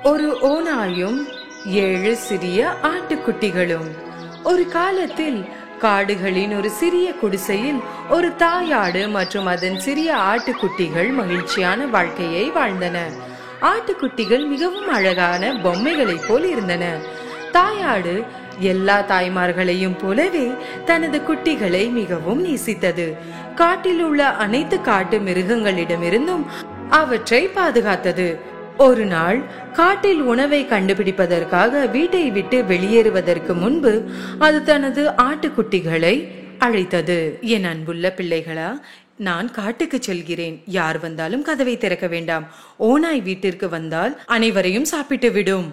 ஒரு ஓநாயும் 7 சிறிய ஆட்டுக்குட்டிகளும். ஒரு காலத்தில் காடுகளின் ஒரு சிறிய குடிசையில் ஒரு தாயாடு மற்றும் அதன் சிறிய ஆட்டுக்குட்டிகள் மகிழ்ச்சியான வாழ்க்கையை வாழ்ந்தன. ஆட்டுக்குட்டிகள் மிகவும் அழகான பொம்மைகளைப் போல் இருந்தன. தாயாடு எல்லா தாய்மார்களையும் போலவே தனது குட்டிகளை மிகவும் நேசித்தது. காட்டில் உள்ள அனைத்து காட்டு மிருகங்களிடமிருந்தும் அவற்றை பாதுகாத்தது. ஒரு நாள் காட்டில் உணவை கண்டுபிடிப்பதற்காக வீட்டை விட்டு வெளியேறுவதற்கு முன்பு அது தனது ஆட்டுக்குட்டிகளை அழைத்தது. என் அன்புள்ள பிள்ளைகளா, நான் காட்டுக்கு செல்கிறேன். யார் வந்தாலும் கதவை திறக்க வேண்டாம். ஓநாய் வீட்டிற்கு வந்தால் அனைவரையும் சாப்பிட்டு விடும்.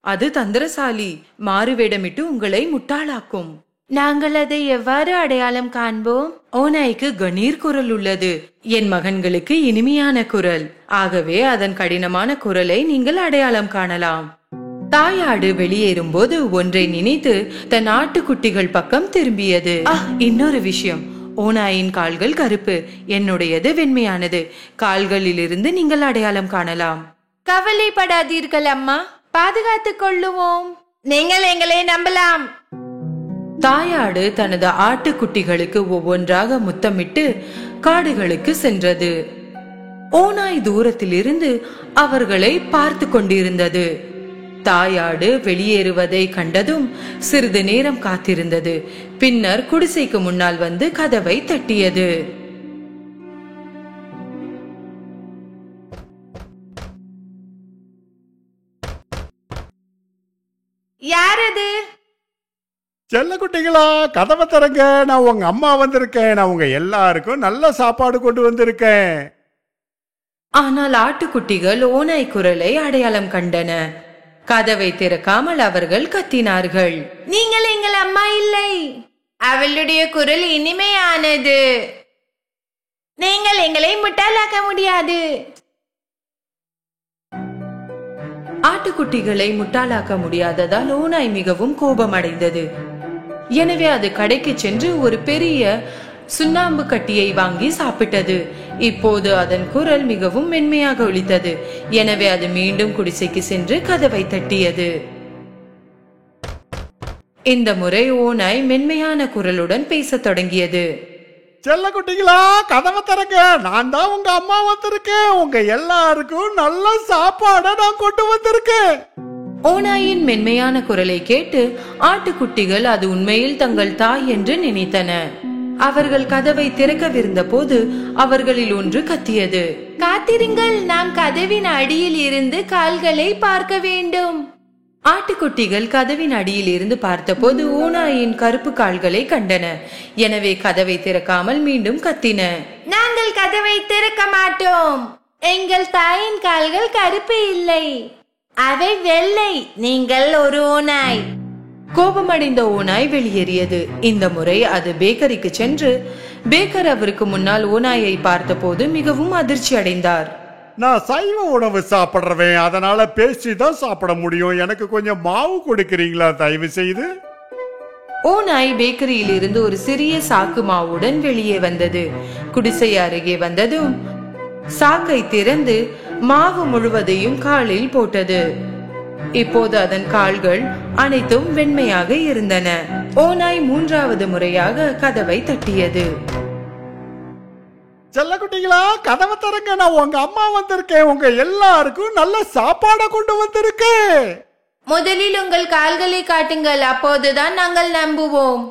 அது தந்திரசாலி, மாறுவேடமிட்டு உங்களை முட்டாளாக்கும். நாங்கள் அதை எவ்வாறு அடையாளம் காண்போம்? ஓநாய்க்கு கணீர் குரல் உள்ளது. என் மகன்களுக்கு இனிமையான குரல். ஆகவே அதன் கடினமான குரலை நீங்கள் அடையாளம் காணலாம். தாயாடு வெளியேறும் போது ஒன்றை நினைத்து தன் ஆட்டுக்குட்டிகள் பக்கம் திரும்பியது. இன்னொரு விஷயம், ஓநாயின் கால்கள் கருப்பு, என்னுடையது வெண்மையானது. கால்களிலிருந்து நீங்கள் அடையாளம் காணலாம். கவலைப்படாதீர்கள் அம்மா, பாதுகாத்துக் கொள்ளுவோம். நீங்கள் எங்களை நம்பலாம். தாயாடு தனது ஆட்டுக்குட்டிகளுக்கு ஒவ்வொன்றாக முத்தமிட்டு காடுகளுக்கு சென்றது. ஓநாய் தூரத்தில் இருந்து அவர்களை பார்த்து கொண்டிருந்தது. தாயாடு வெளியேறுவதை கண்டதும் சிறிது நேரம் காத்திருந்தது. பின்னர் குடிசைக்கு முன்னால் வந்து கதவை தட்டியது. யாரது? செல்ல குட்டிகளா, கதவை திறங்க. நான் உங்க அம்மா வந்திருக்கேன். நான் உங்க எல்லாருக்கும் நல்ல சாப்பாடு கொண்டு வந்திருக்கேன். ஆனால் ஆட்டுக்குட்டிகள் ஓநாய் குரலை அடையாளம் கண்டன. கதவை திறக்காமல் அவர்கள் கத்தினார்கள். நீங்கள் எங்கள் அம்மா இல்லை. அவளுடைய குரல் இனிமையானது. நீங்கள் எங்களை முட்டாளாக்க முடியாது. ஆட்டுக்குட்டிகளை முட்டாளாக்க முடியாததால் ஓநாய் மிகவும் கோபமடைந்தது. எனவே அது கடைக்கு சென்று ஒரு பெரிய சுண்ணாம்பு கட்டியை வாங்கி சாப்பிட்டது. இப்போது அதன் குரல் மிகவும் மென்மையாக ஒலித்தது. எனவே அது மீண்டும் குடிசைக்கு சென்று கதவை தட்டியது. இந்த முறை ஓநாய் மென்மையான குரலுடன் பேசத் தொடங்கியது. செல்ல குட்டிகளா, கதவை திறங்க. நான் தான் உங்க அம்மா வந்திருக்கேன். உங்க எல்லாருக்கும் நல்ல சாப்பாடை நான் கொண்டு வந்திருக்கேன். ஓநாயின் மென்மையான குரலை கேட்டு ஆட்டுக்குட்டிகள் அது உண்மையில் தங்கள் தாய் என்று நினைத்தன. அவர்கள் கதவை திறக்கவிருந்த போது அவர்களில் ஒன்று கத்தியது. காத்திருங்கள், நாம் கதவின் அடியில் இருந்து கால்களை பார்க்க வேண்டும். ஆட்டுக்குட்டிகள் கதவின் அடியில் இருந்து பார்த்தபோது ஓநாயின் கருப்பு கால்களை கண்டன. எனவே கதவை திறக்காமல் மீண்டும் கத்தின. நாங்கள் கதவை திறக்க மாட்டோம். எங்கள் தாயின் கால்கள் கருப்பு இல்லை, அவை வெள்ளை. நீங்கள் ஒரு ஓநாய். கோபமடைந்த ஓநாய் வெளியேறியது. இந்த முறை அது பேக்கரிக்கு சென்று பேக்கர் அவருக்கு முன்னால் ஓநாயை பார்த்தபோது மிகவும் அதிர்ச்சி அடைந்தார். நான் சைவ உணவு சாப்பிடுறேன், அதனால பேஸ்ட்ரி தான் சாப்பிட முடியும். எனக்கு கொஞ்சம் மாவு கொடுக்கிறீங்களா தயவு செய்து? ஓநாய் பேக்கரியில் இருந்து ஒரு சிறிய சாக்கு மாவுடன் வெளியே வந்தது. குடிசை அருகே வந்ததும் சாக்கை திறந்து மாவு முழுவதையும் காலில் போட்டது. இப்போது அதன் கால்கள் அனைத்தும் வெண்மையாக இருந்தன. ஓநாய் 3வது முறையாக கதவை தட்டியது. செல்ல குட்டிகளா, கதவை திறங்க. நான் உங்க அம்மா வந்திருக்கேன். உங்க எல்லாருக்கும் நல்ல சாப்பாடை கொண்டு வந்திருக்கேன். முதலில் உங்கள் கால்களை காட்டுங்கள், அப்போதுதான் நாங்கள் நம்புவோம்.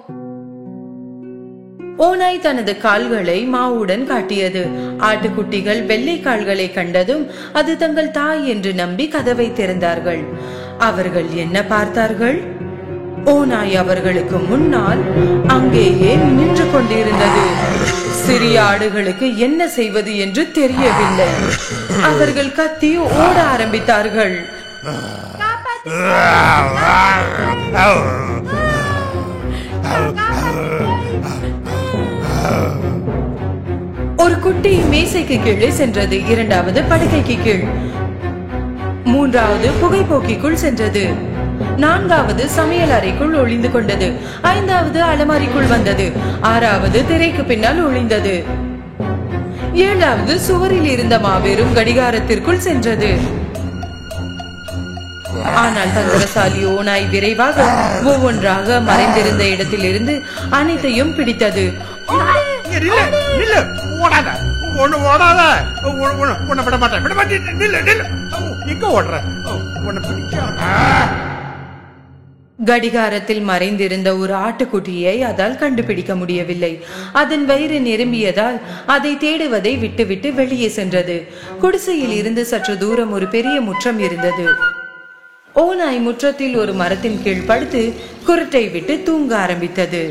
ஓநாய் தனது கால்களை மாவுடன் காட்டியது. ஆட்டுக்குட்டிகள் வெள்ளை கால்களை கண்டதும் அது தங்கள் தாய் என்று நம்பி கதவை திறந்தார்கள். அவர்கள் என்ன பார்த்தார்கள்? ஓநாய் அவர்களுக்கு முன்னால் அங்கேயே நின்று கொண்டிருந்தது. சிறிய ஆடுகளுக்கு என்ன செய்வது என்று தெரியவில்லை. அவர்கள் கத்தி ஓட ஆரம்பித்தார்கள். ஒரு குட்டி மேசைக்கு கீழே சென்றது. 2வது படுக்கைக்கு கீழ், 3வது புகைப்போக்கிக்குள் சென்றது. 4வது சமையல் அறைக்குள் ஒளிந்து கொண்டது. 5வது அலமாரிக்குள் வந்தது. 6வது திரைக்கு பின்னால் ஒளிந்தது. 7வது சுவரில் இருந்த மாபெரும் கடிகாரத்திற்குள் சென்றது. ஆனால் தந்திரசாலி ஓநாய் விரைவாக ஒவ்வொன்றாக மறைந்திருந்த இடத்திலிருந்து அனைத்தையும் பிடித்தது. கடிகாரத்தில் மறைந்திருந்த ஒரு ஆட்டுக்குட்டியை அதால் கண்டுபிடிக்க முடியவில்லை. அதன் வயிறு நிரம்பியதால் அதை தேடுவதை விட்டுவிட்டு வெளியே சென்றது. குடிசையில் இருந்து சற்று தூரம் ஒரு பெரிய முற்றம் இருந்தது. ஓநாய் முற்றத்தில் ஒரு மரத்தின் கீழ் படுத்து குருட்டை விட்டு தூங்க ஆரம்பித்தது.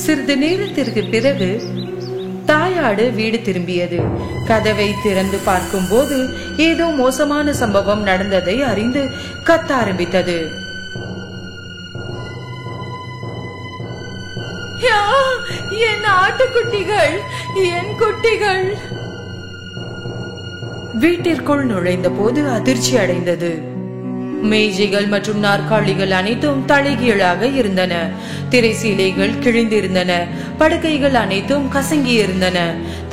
சிறிது நேரத்திற்கு பிறகு தாயாடு வீடு திரும்பியது. கதவை திறந்து பார்க்கும் போது ஏதோ மோசமான சம்பவம் நடந்ததை அறிந்து கத்த ஆரம்பித்தது. என் ஆட்டுக்குட்டிகள், என் குட்டிகள்! வீட்டிற்குள் நுழைந்த போது அதிர்ச்சி அடைந்தது. மேஜைகள் மற்றும் நாற்காலிகள் அனைத்தும் தலைகீழாக இருந்தன. திரைசீலைகள் கிழிந்திருந்தன. படுக்கைகள் அனைத்தும் கசங்கி இருந்தன.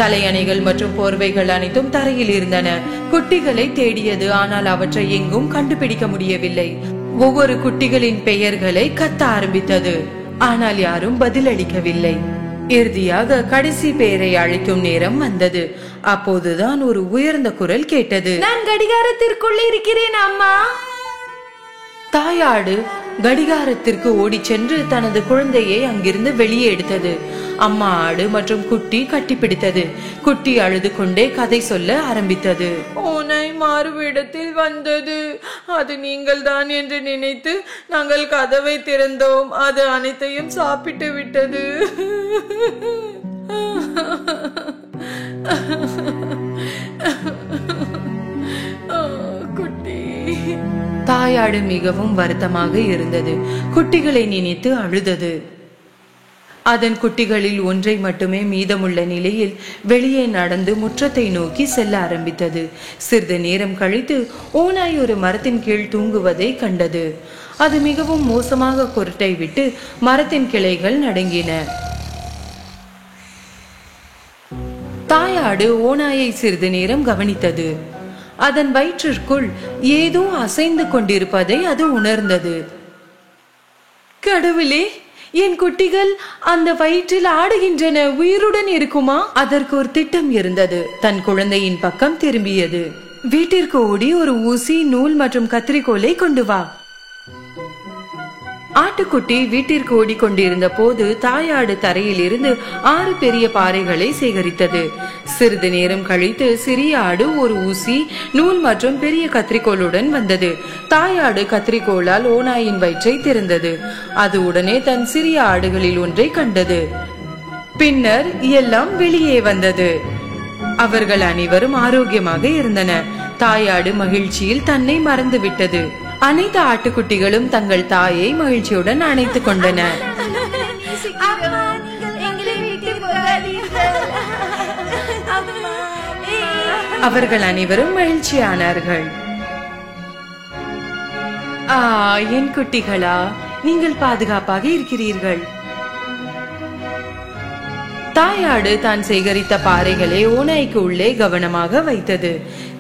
தலையணைகள் மற்றும் போர்வைகள் அனைத்தும் தரையில் இருந்தன. குட்டிகளை தேடியது, ஆனால் அவற்றை எங்கும் கண்டுபிடிக்க முடியவில்லை. ஒவ்வொரு குட்டிகளின் பெயர்களை கத்த ஆரம்பித்தது, ஆனால் யாரும் பதிலளிக்கவில்லை. இறுதியாக கடைசி பெயரை அழைக்கும் நேரம் வந்தது. அப்போதுதான் ஒரு உயர்ந்த குரல் கேட்டது. நான் கடிகாரத்திற்குள் இருக்கிறேன் அம்மா. தாயாடு கடிகாரத்திற்கு ஓடி சென்று தனது குழந்தையை அங்கிருந்து வெளியே எடுத்தது. அம்மா ஆடு மற்றும் குட்டி கட்டிப்பிடித்தது. குட்டி அழுது கொண்டே கதை சொல்ல ஆரம்பித்தது. ஓநாய் மாறுவிடத்தில் வந்தது. அது நீங்கள் தான் என்று நினைத்து நாங்கள் கதவை திறந்தோம். அது அனைத்தையும் சாப்பிட்டு விட்டது. தாயாடு மிகவும் வருத்தமாக இருந்தது. குட்டிகளை நினைத்து அழுதது. அதன் குட்டிகளில் ஒன்றை மட்டுமே மீதமுள்ள நிலையில் வெளியே நடந்து முற்றத்தை நோக்கி செல்ல ஆரம்பித்தது. சிறிது நேரம் கழித்து ஓநாய் ஒரு மரத்தின் கீழ் தூங்குவதை கண்டது. அது மிகவும் மோசமாக குருட்டை விட்டு மரத்தின் கிளைகள் நடுங்கின. தாயாடு ஓநாயை சிறிது நேரம் கவனித்தது. அதன் வயிற்றிற்குள் ஏதோ அசைந்து கொண்டிருப்பதை அது உணர்ந்தது. கடவுளே, என் குட்டிகள் அந்த வயிற்றில் ஆடுகின்றன, உயிருடன் இருக்குமா? அதற்கு ஒரு திட்டம் இருந்தது. தன் குழந்தையின் பக்கம் திரும்பியது. வீட்டிற்கு ஓடி ஒரு ஊசி, நூல் மற்றும் கத்திரிக்கோலை கொண்டு வா. ஆட்டுக்குட்டி வீட்டிற்கு ஓடிக்கொண்டிருந்த போது தாயாடு தரையில் இருந்து 6 பெரிய பாறைகளை சேகரித்தது. சிறிது நேரம் கழித்து சிறிய ஆடு ஒரு ஊசி, நூல் மற்றும் பெரிய கத்திரிக்கோளுடன் வந்தது. தாயாடு கத்திரிக்கோளால் ஓநாயின் வயிற்றை திறந்தது. அது உடனே தன் சிறிய ஆடுகளில் ஒன்றை கண்டது. பின்னர் எல்லாம் வெளியே வந்தது. அவர்கள் அனைவரும் ஆரோக்கியமாக இருந்தன. தாயாடு மகிழ்ச்சியில் தன்னை மறந்து விட்டது. அனைத்து ஆட்டுக்குட்டிகளும் தங்கள் தாயை மகிழ்ச்சியுடன் அணைத்துக் கொண்டன. அவர்கள் அனைவரும் மகிழ்ச்சியானார்கள். என் குட்டிகளா, நீங்கள் பாதுகாப்பாக இருக்கிறீர்கள். தாயாடு தான் சேகரித்த பாறைகளை ஓநாய்க்கு உள்ளே கவனமாக வைத்தது.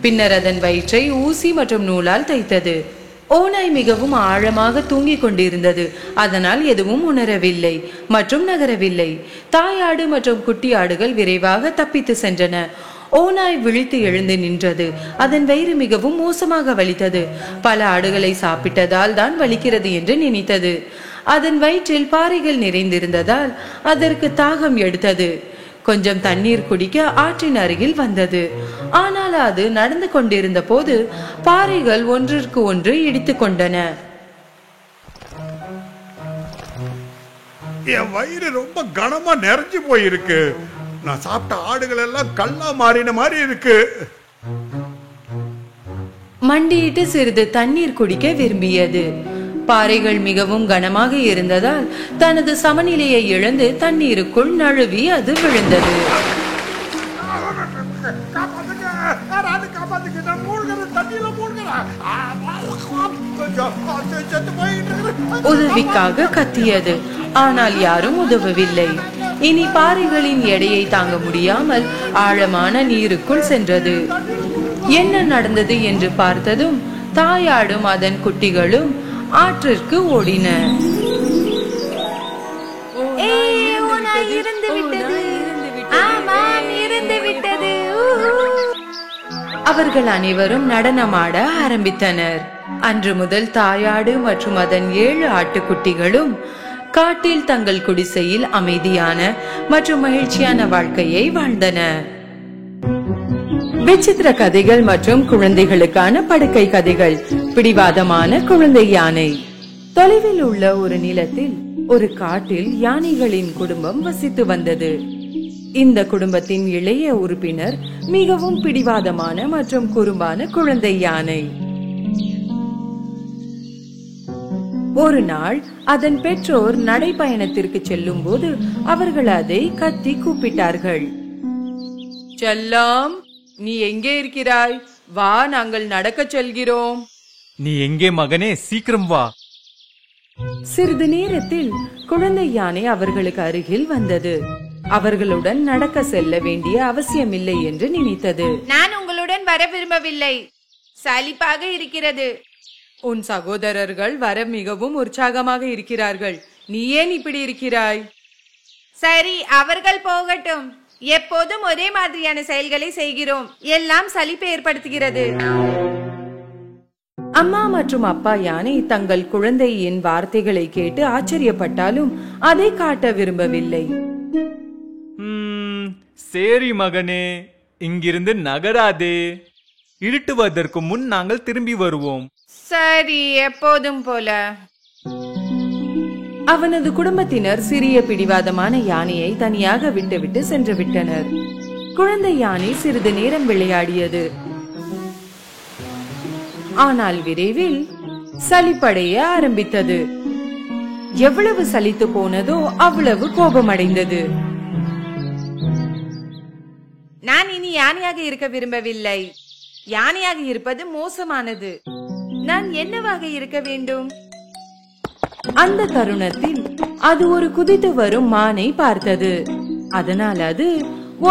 பின்னர் அதன் வயிற்றை ஊசி மற்றும் நூலால் தைத்தது. ஓநாய் மிகவும் ஆழமாக தூங்கிக் கொண்டிருந்தது. அதனால் எதுவும் உணரவில்லை மற்றும் நகரவில்லை. தாயாடு மற்றும் குட்டி ஆடுகள் விரைவாக தப்பித்து சென்றன. ஓநாய் விழித்து எழுந்து நின்றது. அதன் வயிறு மிகவும் மோசமாக வலித்தது. பல ஆடுகளை சாப்பிட்டதால் தான் வலிக்கிறது என்று நினைத்தது. அதன் வயிற்றில் பாறைகள் நிறைந்திருந்ததால் அதற்கு தாகம் எடுத்தது. கொஞ்சம் தண்ணீர் குடிக்க ஆற்றின் அருகில் வந்தது. ஆனால் அது நடந்து கொண்டிருந்த போது பாறைகள் ஒன்றிற்கு ஒன்று இடித்துக் கொண்டன. என் வயிறு ரொம்ப கனமா நிறைஞ்சு போயிருக்கு. நான் சாப்பிட்ட ஆடுகள் எல்லாம் கல்லா மாறின மாதிரி இருக்கு. மண்டியிட்டு சிறிது தண்ணீர் குடிக்க விரும்பியது. பாறைகள் மிகவும் கனமாக இருந்ததால் தனது சமநிலையை இழந்து தண்ணீருக்குள் நழுவி அது விழுந்தது. உதவிக்காக கத்தியது. ஆனால் யாரும் உதவவில்லை. இனி பாறைகளின் எடையை தாங்க முடியாமல் ஆழமான நீருக்குள் சென்றது. என்ன நடந்தது என்று பார்த்ததும் தாயாடும் அதன் குட்டிகளும் ஆற்றிற்கு ஓடின. அவர்கள் அனைவரும் நடனமாட ஆரம்பித்தனர். அன்று முதல் தாயாடு மற்றும் அதன் 7 ஆட்டுக்குட்டிகளும் காட்டில் தங்கள் குடிசையில் அமைதியான மற்றும் மகிழ்ச்சியான வாழ்க்கையை வாழ்ந்தன. விசித்திர கதைகள் மற்றும் குழந்தைகளுக்கான படுக்கை கதைகள். பிடிவாதமான குழந்தை யானை. தொலைவில் உள்ள ஒரு நிலத்தில் ஒரு காட்டில் யானைகளின் குடும்பம் வசித்து வந்தது. இந்த குடும்பத்தின் இளைய உறுப்பினர் மிகவும் பிடிவாதமான மற்றும் குறும்பான குழந்தை யானை. ஒரு நாள் அதன் பெற்றோர் நடைபயணத்திற்கு செல்லும் போது அவர்கள் அதை கத்தி கூப்பிட்டார்கள். செல்லம், நீ எங்கே இருக்கிறாய்? வா, நாங்கள் நடக்க செல்கிறோம். நீ எங்கே மகனே? சீக்கிரம் வா. சிறிது நேரத்தில் குழந்தை யானை அவர்களுக்கு அருகில் வந்தது. அவர்களுடன் நடக்க செல்ல வேண்டிய அவசியமில்லை என்று நினைத்தது. நான் உங்களுடன் வர விரும்பவில்லை, சலிப்பாக இருக்கிறது. உன் சகோதரர்கள் வர மிகவும் உற்சாகமாக இருக்கிறார்கள். நீ ஏன் இப்படி இருக்கிறாய்? சரி, அவர்கள் போகட்டும். எப்போதும் ஒரே மாதிரியான செயல்களை செய்கிறோம், எல்லாம் சலிப்பை ஏற்படுத்துகிறது. அம்மா மற்றும் அப்பா யானை தங்கள் குழந்தையின் வார்த்தைகளை கேட்டு ஆச்சரியப்பட்டாலும் அதை காட்ட விரும்பவில்லை. சரி மகனே, இங்கிருந்து நகராதே. இருட்டுவதற்கு முன் நாங்கள் திரும்பி வருவோம். சரி, எப்போதும் போல. அவனது குடும்பத்தினர் சிறிய பிடிவாதமான யானையை தனியாக விட்டுவிட்டு சென்று விட்டனர். குழந்தை யானை சிறிது நேரம் விளையாடியது. ஆனால் விரைவில் சலிப்படைய ஆரம்பித்தது. எவ்வளவு சலித்து போனதோ அவ்வளவு கோபமடைந்தது. நான் இனி யானையாக இருக்க விரும்பவில்லை. யானையாக இருப்பது மோசமானது. நான் என்னவாக இருக்க வேண்டும்? அந்த தருணத்தில் அது ஒரு குதித்து வரும் மானை பார்த்தது. அதனால் அது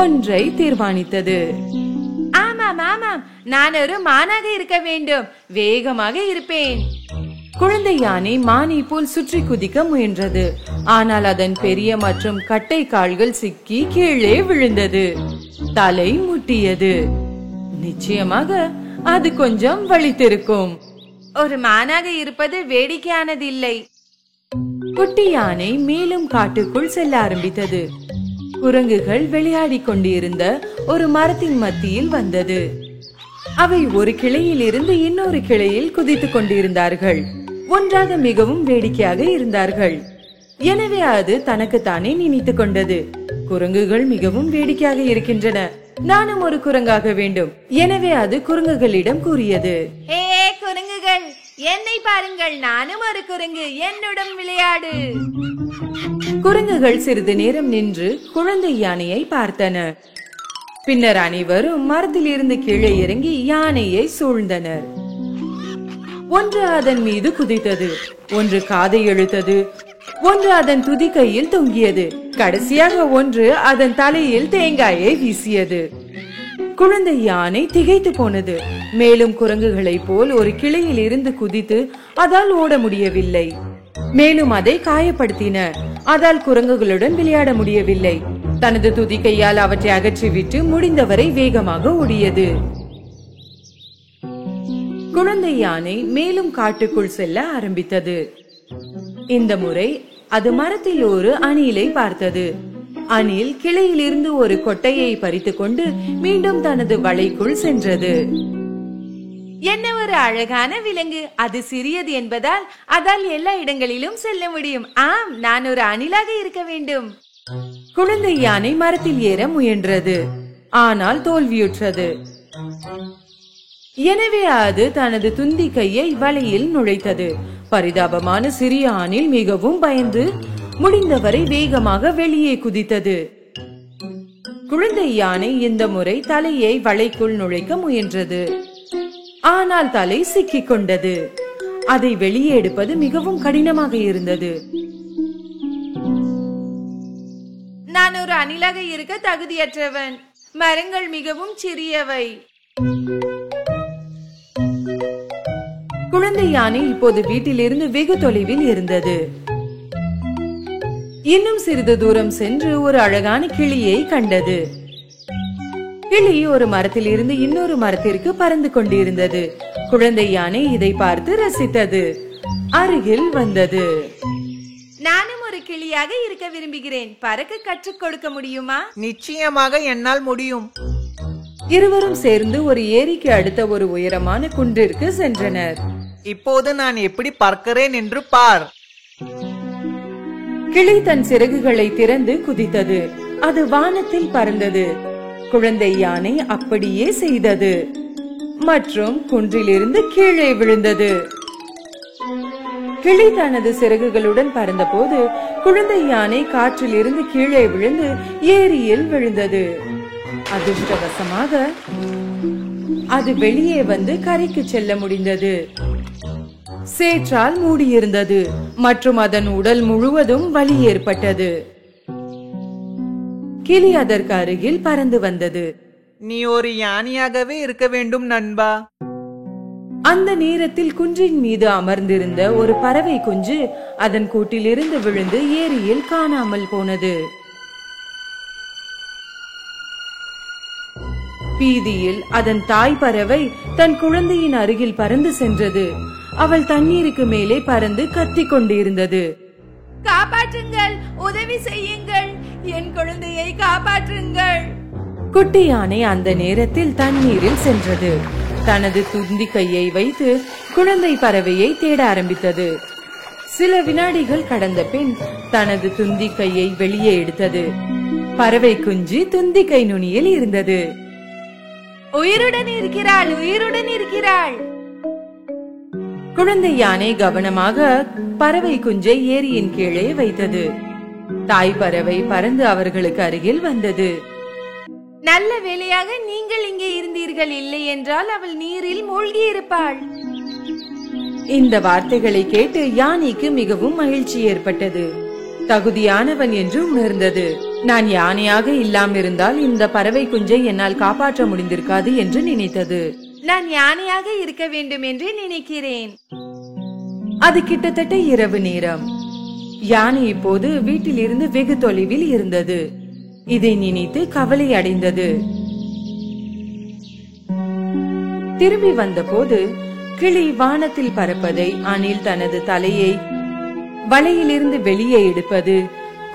ஒன்றை தீர்மானித்தது. ஆமாம் ஆமாம், நான் ஒரு மானாக இருக்க வேண்டும். வேகமாக இருப்பேன். குழந்தை யானை மானை போல் சுற்றி குதிக்க முயன்றது. ஆனால் அதன் பெரிய மற்றும் கட்டை கால்கள் சிக்கி கீழே விழுந்தது. தலை முட்டியது. நிச்சயமாக அது கொஞ்சம் வலித்திருக்கும். ஒரு மானாக இருப்பது வேடிக்கையானது இல்லை. குட்டி யானை மேலும் காட்டுக்குள் செல்ல ஆரம்பித்தது. குரங்குகள் விளையாடிக் கொண்டிருந்த ஒரு மரத்தின் மத்தியில் வந்தது. அவை ஒரு கிளையில் இருந்து இன்னொரு கிளையில் குதித்துக் கொண்டிருந்தார்கள். ஒன்றாக மிகவும் வேடிக்கையாக இருந்தார்கள். எனவே அது தனக்குத்தானே நினைத்துக் கொண்டது, குரங்குகள் மிகவும் வேடிக்கையாக இருக்கின்றன, நானும் ஒரு குரங்காக வேண்டும். எனவே அது குரங்குகளிடம் கூறியது, ஏ குரங்குகள், என்னை பாருங்கள், நானும் ஒரு குரங்கு, என்னுடன் விளையாடு. குரங்குகள் சிறிது நேரம் நின்று குழந்தை யானையை பார்த்தன. பின்னர் அனைவரும் மரத்தில் இருந்து கீழே இறங்கி யானையை சூழ்ந்தனர். ஒன்று அதன் மீது குதித்தது, ஒன்று காதை இழுத்தது, ஒன்று அதன் துதி கையில் தொங்கியது, கடைசியாக ஒன்று அதன் தலையில் தேங்காயை வீசியது. குழந்தை யானை திகைத்து போனது. மேலும் குரங்குகளை போல் ஒரு கிளையில் இருந்து குதித்து அதால் ஓட முடியவில்லை. மேலும் அதை காயப்படுத்தின. அதால் குரங்குகளுடன் விளையாட முடியவில்லை. தனது துதி கையால் அவற்றை அகற்றிவிட்டு முடிந்தவரை வேகமாக ஓடியது. குழந்தை யானை மேலும் காட்டுக்குள் செல்ல ஆரம்பித்தது. இந்த முறை அது மரத்தில் ஒரு அணிலை பார்த்தது. அணில் கிளையில் இருந்து ஒரு கொட்டையை பறித்து கொண்டு மீண்டும் தனது வலைக்குள் சென்றது. என்ன ஒரு அழகான விலங்கு! அது சிறியது என்பதால் அதால் எல்லா இடங்களிலும் செல்ல முடியும். ஆம், நான் ஒரு அணிலாக இருக்க வேண்டும். குழந்தை யானை மரத்தில் ஏற முயன்றது, ஆனால் தோல்வியுற்றது. எனவே அது தனது துந்தி கையை வலையில் நுழைத்தது. பரிதாபமான சிறிய அணில் மிகவும் பயந்து முடிந்தவரை வேகமாக வெளியே குதித்தது. குழந்தை யானை இந்த முறை தலையை வலைக்குள் நுழைக்க முயன்றது. ஆனால் தலை சிக்கிக் கொண்டது. அதை வெளியே எடுப்பது மிகவும் கடினமாக இருந்தது. நான் அணிலாக இருக்க தகுதியற்றவன். மரங்கள் மிகவும் சிறியவை. குழந்தை யானை இப்போது வீட்டிலிருந்து வெகு தொலைவில் இருந்தது. இன்னும் சிறிது தூரம் சென்று ஒரு அழகான கிளியை கண்டது. கிளி ஒரு மரத்தில் இருந்து இன்னொரு மரத்திற்கு பறந்து கொண்டிருந்தது. குழந்தை யானை இதை பார்த்து ரசித்தது. அருகில் வந்தது. நானும் ஒரு கிளியாக இருக்க விரும்புகிறேன். பறக்க கற்றுக் கொடுக்க முடியுமா? நிச்சயமாக என்னால் முடியும். இருவரும் சேர்ந்து ஒரு ஏரிக்கு அடுத்த ஒரு உயரமான குன்றிற்கு சென்றனர். இப்போது நான் எப்படி பறக்கிறேன் என்று பார். கிளி தன் சிறகுகளை திறந்து குதித்தது. அது வானத்தில் பறந்தது. குழந்தை யானை அப்படியே செய்தது மற்றும் குன்றிலிருந்து கீழே விழுந்தது. கிளி தனது சிறகுகளுடன் பறந்தபோது குழந்தை யானை காற்றில் இருந்து கீழே விழுந்து ஏரியில் விழுந்தது. அதிர்ஷ்டவசமாக அது வெளியே வந்து கரைக்கு செல்ல முடிந்தது. சேற்றால் மூடியிருந்தது மற்றும் அதன் உடல் முழுவதும் வலி ஏற்பட்டது. கிளி அதற்கு அருகில் பறந்து வந்தது. நீ ஒரு யானையாகவே இருக்க வேண்டும் நண்பா. அந்த நேரத்தில் குன்றின் மீது அமர்ந்திருந்த ஒரு பறவை குஞ்சு அதன் கூட்டிலிருந்து விழுந்து ஏரியில் காணாமல் போனது. பீதியில் அதன் தாய் பறவை தன் குழந்தையின் அருகில் பறந்து சென்றது. அவள் தண்ணீருக்கு மேலே பறந்து கத்திக் கொண்டிருந்தது. காப்பாற்றுங்கள், உதவி செய்யுங்கள், என் குழந்தையை காப்பாற்றுங்கள். குட்டி யானை அந்த நேரத்தில் தண்ணீரில் சென்றது. தனது துந்தி கையை வைத்து குழந்தை பறவையை தேட ஆரம்பித்தது. சில வினாடிகள் கடந்த பின் தனது துந்தி கையை வெளியே எடுத்தது. பறவை குஞ்சு துந்தி கை நுனியில் இருந்தது. உயிருடன் இருக்கிறாள், உயிருடன் இருக்கிறாள். குழந்தை யானை கவனமாக பறவை குஞ்சை ஏரியின் கீழே வைத்தது. தாய் பறவை பறந்து அவர்களுக்கு அருகில் வந்தது. நல்ல வேளையாக நீங்கள் இங்கே இருந்தீர்கள், இல்லை என்றால் அவள் நீரில் மூழ்கி இருப்பாள். இந்த வார்த்தைகளை கேட்டு யானைக்கு மிகவும் மகிழ்ச்சி ஏற்பட்டது. தகுதியானவன் என்று உணர்ந்தது. நான் யானையாக இல்லாமிருந்தால் இந்த பறவை குஞ்சை என்னால் காப்பாற்ற முடிந்திருக்காது என்று நினைத்தது. நான் யானையாக இருக்க வேண்டும் என்று நினைக்கிறேன். அது கிட்டத்தட்ட இரவு நேரம். யானை இப்போது வீட்டில் இருந்து வெகு தொலைவில் இருந்தது. இதை நினைத்து கவலை அடைந்தது. திரும்பி வந்தபோது கிளி வானத்தில் பறப்பதை, அணில் தனது தலையை வலையிலிருந்து வெளியே எடுப்பது,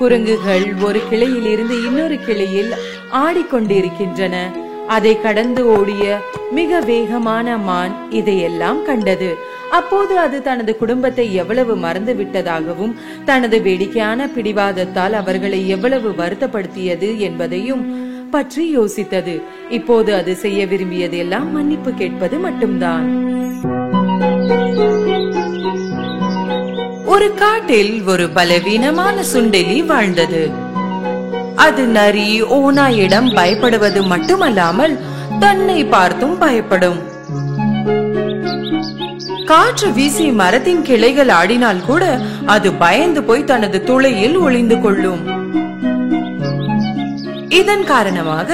குரங்குகள் ஒரு கிளையில் இருந்து இன்னொரு கிளையில் ஆடிக்கொண்டிருக்கின்றன, அதை கடந்து ஓடிய மிக வேகமான மான், இதையெல்லாம் கண்டது. அப்போது அது தனது குடும்பத்தை எவ்வளவு மறந்து விட்டதாகவும் தனது வேடிக்கையான பிடிவாதத்தால் அவர்களை எவ்வளவு வருத்தப்படுத்தியது என்பதையும் பற்றி யோசித்தது. இப்போது அது செய்ய விரும்பியது எல்லாம் மன்னிப்பு கேட்பது மட்டும்தான். ஒரு காட்டில் ஒரு பலவீனமான சுண்டெலி வாழ்ந்தது. அது நரி, ஓநாயிடம் பயப்படுவது மட்டுமல்லாமல் தன்னை பார்த்தும் பயப்படும். காற்று வீசி மரத்தின் கிளைகள் ஆடினால் கூட அது பயந்து போய் தனது துளையில் ஒளிந்து கொள்ளும். இதன் காரணமாக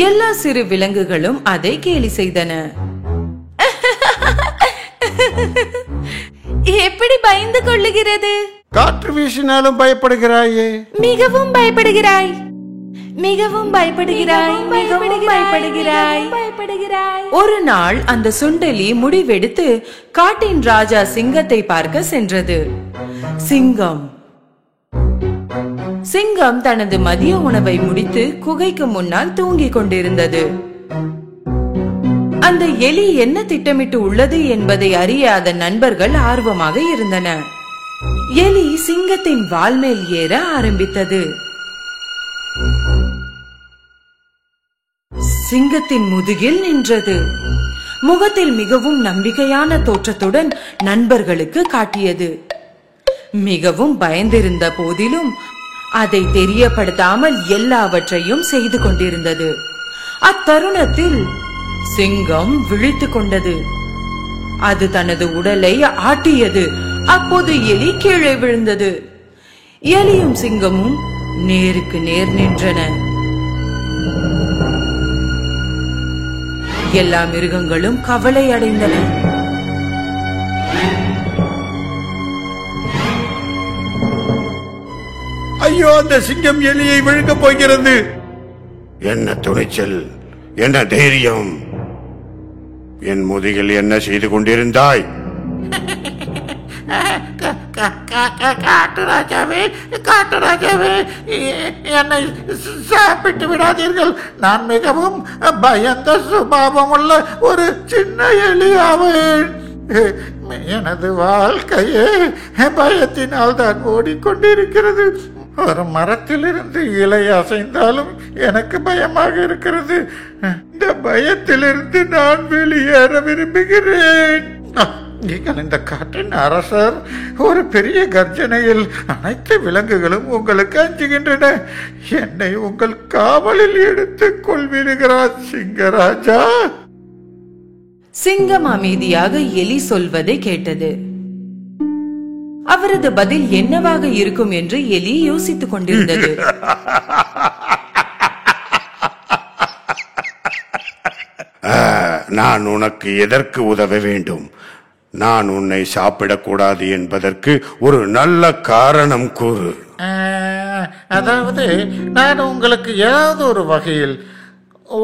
எல்லா சிறு விலங்குகளும் அதை கேலி செய்தன. எப்படி பயந்து கொள்ளுகிறது? காற்று வீசினாலும் பயப்படுகிறாயே. மிகவும் பயப்படுகிறாய், மிகவும் பயப்படுகிறாய், மிகவும் பயப்படுகிறாய், பயப்படுகிறாய். ஒரு நாள் அந்த சுண்டெலி முடிவெடுத்து காட்டின் ராஜா சிங்கத்தை பார்க்க சென்றது. சிங்கம் தனது மதிய உணவை முடித்து குகைக்கு முன்னால் தூங்கிக் கொண்டிருந்தது. அந்த எலி என்ன திட்டமிட்டு உள்ளது என்பதை அறிய அதன் நண்பர்கள் ஆர்வமாக இருந்தனர். எலி சிங்கத்தின் வால் மேல் ஏற ஆரம்பித்தது. சிங்கத்தின் முதுகில் நின்றது. முகத்தில் மிகவும் நம்பிக்கையான தோற்றத்துடன் நண்பர்களுக்கு காட்டியது. மிகவும் பயந்திருந்த போதிலும் அதை தெரியப்படுத்தாமல் எல்லாவற்றையும் செய்து கொண்டிருந்தது. அத்தருணத்தில் சிங்கம் விழித்துக் கொண்டது. அது தனது உடலை ஆட்டியது. அப்போது எலி கீழே விழுந்தது. எலியும் சிங்கமும் நேருக்கு நேர் நின்றன. எல்லா மிருகங்களும் கவலை அடைந்தன. ஐயோ, அந்த சிங்கம் எலியை விழுங்கப் போகிறது. என்ன துணிச்சல், என்ன தைரியம்! என் முதுகில் என்ன செய்து கொண்டிருந்தாய்? காட்டுராஜாவே, காட்டுராஜாவே, என்னை சாப்பிட்டு விடாதீர்கள். நான் மிகவும் பயந்த சுபாவம் உள்ள ஒரு சின்ன எலியாவேன். எனது வாழ்க்கையே பயத்தினால் தான் ஓடிக்கொண்டிருக்கிறது. ஒரு மரத்திலிருந்து இலை அசைந்தாலும் எனக்கு பயமாக இருக்கிறது. இந்த பயத்திலிருந்து நான் வெளியேற விரும்புகிறேன். நீங்கள் இந்த காட்டின் அரசர். ஒரு பெரிய கர்ஜனையில் அனைத்து விலங்குகளும் உங்களுக்கு அஞ்சுகின்றன. என்னை உங்கள் காவலில் எடுத்துக் கொள்வீர்களா சிங்கராஜா? சிங்கம் அமைதியாக எலி சொல்வதை கேட்டது. அவரது பதில் என்னவாக இருக்கும் என்று எலி யோசித்துக் கொண்டிருந்தது. நான் உனக்கு எதற்கு உதவ வேண்டும்? நான் உன்னை சாப்பிடக்கூடாது என்பதற்கு ஒரு நல்ல காரணம் கூறு. அதாவது நான் உங்களுக்கு ஏதாவது ஒரு வகையில்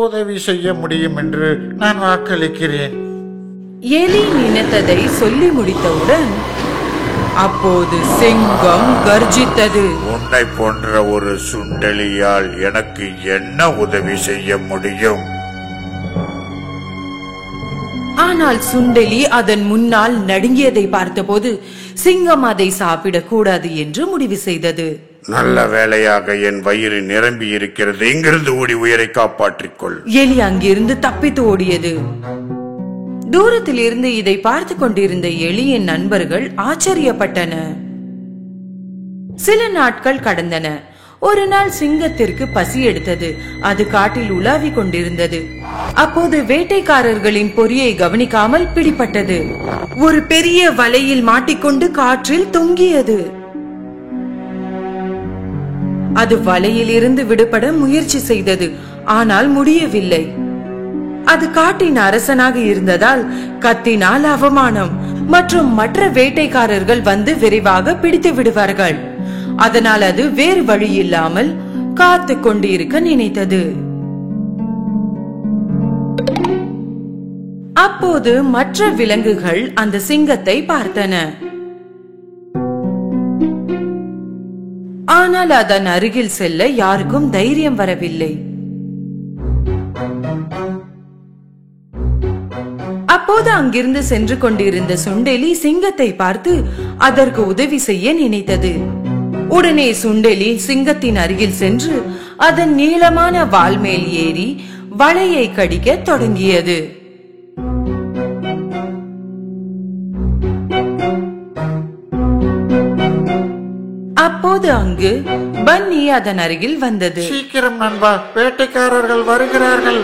உதவி செய்ய முடியும் என்று நான் வாக்களிக்கிறேன். எலி நினைத்ததை சொல்லி முடித்தவுடன் அப்போது சிங்கம் கர்ஜித்தது. உன்னை போன்ற ஒரு சுண்டலியால் எனக்கு என்ன உதவி செய்ய முடியும்? ஆனால் சுண்டெலி அதன் முன்னால் நடுங்கியதை பார்த்தபோது சிங்கம் அதை சாப்பிடக் கூடாது என்று முடிவு செய்தது. நல்ல வேளையாக என் வயிறு நிரம்பி இருக்கிறது. இங்கிருந்து ஓடி உயிரை காப்பாற்றிக் கொள். எலி அங்கிருந்து தப்பித்து ஓடியது. தூரத்தில் இருந்து இதை பார்த்து கொண்டிருந்த எலியின் நண்பர்கள் ஆச்சரியப்பட்டன. சில நாட்கள் கடந்தன. ஒரு நாள் சிங்கத்திற்கு பசி எடுத்தது. அது காட்டில் உலாவிக் கொண்டிருந்தது. அப்போது வேட்டைக்காரர்களின் பொறியை கவனிக்காமல் பிடிபட்டது. ஒரு பெரிய வலையில் மாட்டிக்கொண்டு காற்றில் தொங்கியது. அது வலையில் இருந்து விடுபட முயற்சி செய்தது. ஆனால் முடியவில்லை. அது காட்டின் அரசனாக இருந்ததால் கத்தினால் அவமானம் மற்றும் மற்ற வேட்டைக்காரர்கள் வந்து விரைவாக பிடித்து விடுவார்கள். அதனால் அது வேறு வழி இல்லாமல் காத்து கொண்டிருக்க நினைத்தது. அப்போது மற்ற விலங்குகள் அந்த சிங்கத்தை பார்த்தன. ஆனால் அதன் அருகில் செல்ல யாருக்கும் தைரியம் வரவில்லை. அப்போது அங்கிருந்து சென்று கொண்டிருந்த சுண்டெலி சிங்கத்தை பார்த்து அதற்கு உதவி செய்ய நினைத்தது. உடனே சுண்டெலி சிங்கத்தின் அருகில் சென்று அதன் நீளமான வால் மேல் ஏறி வலையை கடிக்க தொடங்கியது. அப்போது அங்கு பன்னி அதன் அருகில் வந்தது. சீக்கிரம் நண்பா, வேட்டைக்காரர்கள் வருகிறார்கள்.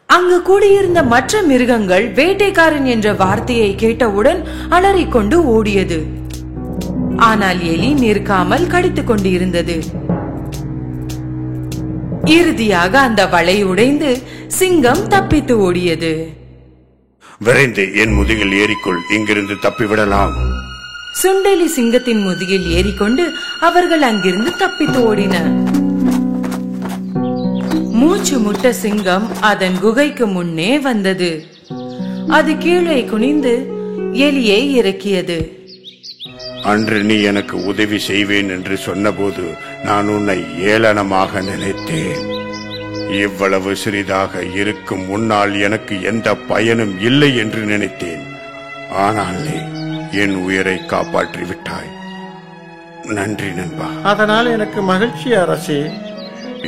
அங்கு கூடியிருந்த மற்ற மிருகங்கள் வேட்டைக்காரன் என்ற வார்த்தையை கேட்டவுடன் அலறிக்கொண்டு ஓடியது. ஆனால் எலி நிற்காமல் கடித்துக் கொண்டு இருந்தது. இறுதியாக அந்த வலை உடைந்து சிங்கம் தப்பித்து ஓடியது. விரைந்து என் முதுகில் ஏறிக்கொள். இங்கிருந்து தப்பிவிடலாம். சுண்டெலி சிங்கத்தின் முதுகில் ஏறிக்கொண்டு அவர்கள் அங்கிருந்து தப்பித்து ஓடின. மூச்சு முட்ட சிங்கம் அதன் குகைக்கு முன்னே வந்தது. அது கீழே குனிந்து எலியை இறக்கியது. அன்று நீ எனக்கு உதவி செய்வேன் என்று சொன்னபோது நான் உன்னை ஏளனமாக நினைத்தேன். இவ்வளவு சிறிதாக இருக்கும் முன்னால் எனக்கு எந்த பயனும் இல்லை என்று நினைத்தேன். ஆனால் நீ என் உயிரை காப்பாற்றி விட்டாய். நன்றி நண்பா. அதனால் எனக்கு மகிழ்ச்சி அரசே.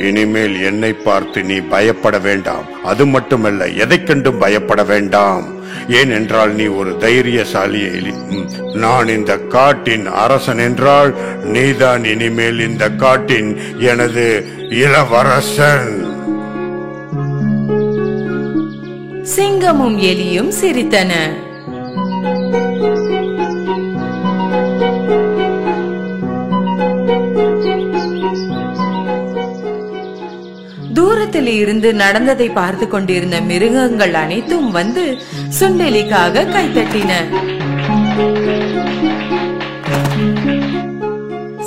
இனிமேல் என்னை பார்த்து நீ பயப்பட வேண்டாம். அது மட்டுமல்ல, எதை கண்டும் பயப்பட வேண்டாம். ஏனென்றால் நீ ஒரு தைரியசாலி எலி. நான் இந்த காட்டின் அரசன் என்றால் நீதான் இனிமேல் இந்த காட்டின் எனது இளவரசன். சிங்கமும் எலியும் சிரித்தன. தூரத்திலே இருந்து நடந்ததை பார்த்து கொண்டிருந்த மிருகங்கள் அனைத்தும் வந்து சுண்டெலிக்காக கைத்தட்டின.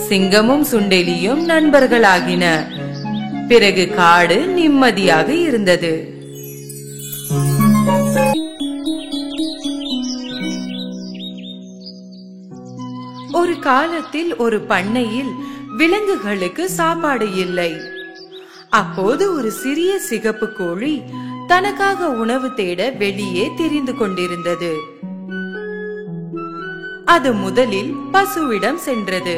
சிங்கமும் சுண்டெலியும் நண்பர்களாகின. பிறகு காடு நிம்மதியாக இருந்தது. ஒரு காலத்தில் ஒரு பண்ணையில் விலங்குகளுக்கு சாப்பாடு இல்லை. அப்போது ஒரு சிறிய சிகப்பு கோழி தனக்காக உணவு தேட வெளியே திரிந்து கொண்டிருந்தது. அது முதலில் பசுவிடம் சென்றது.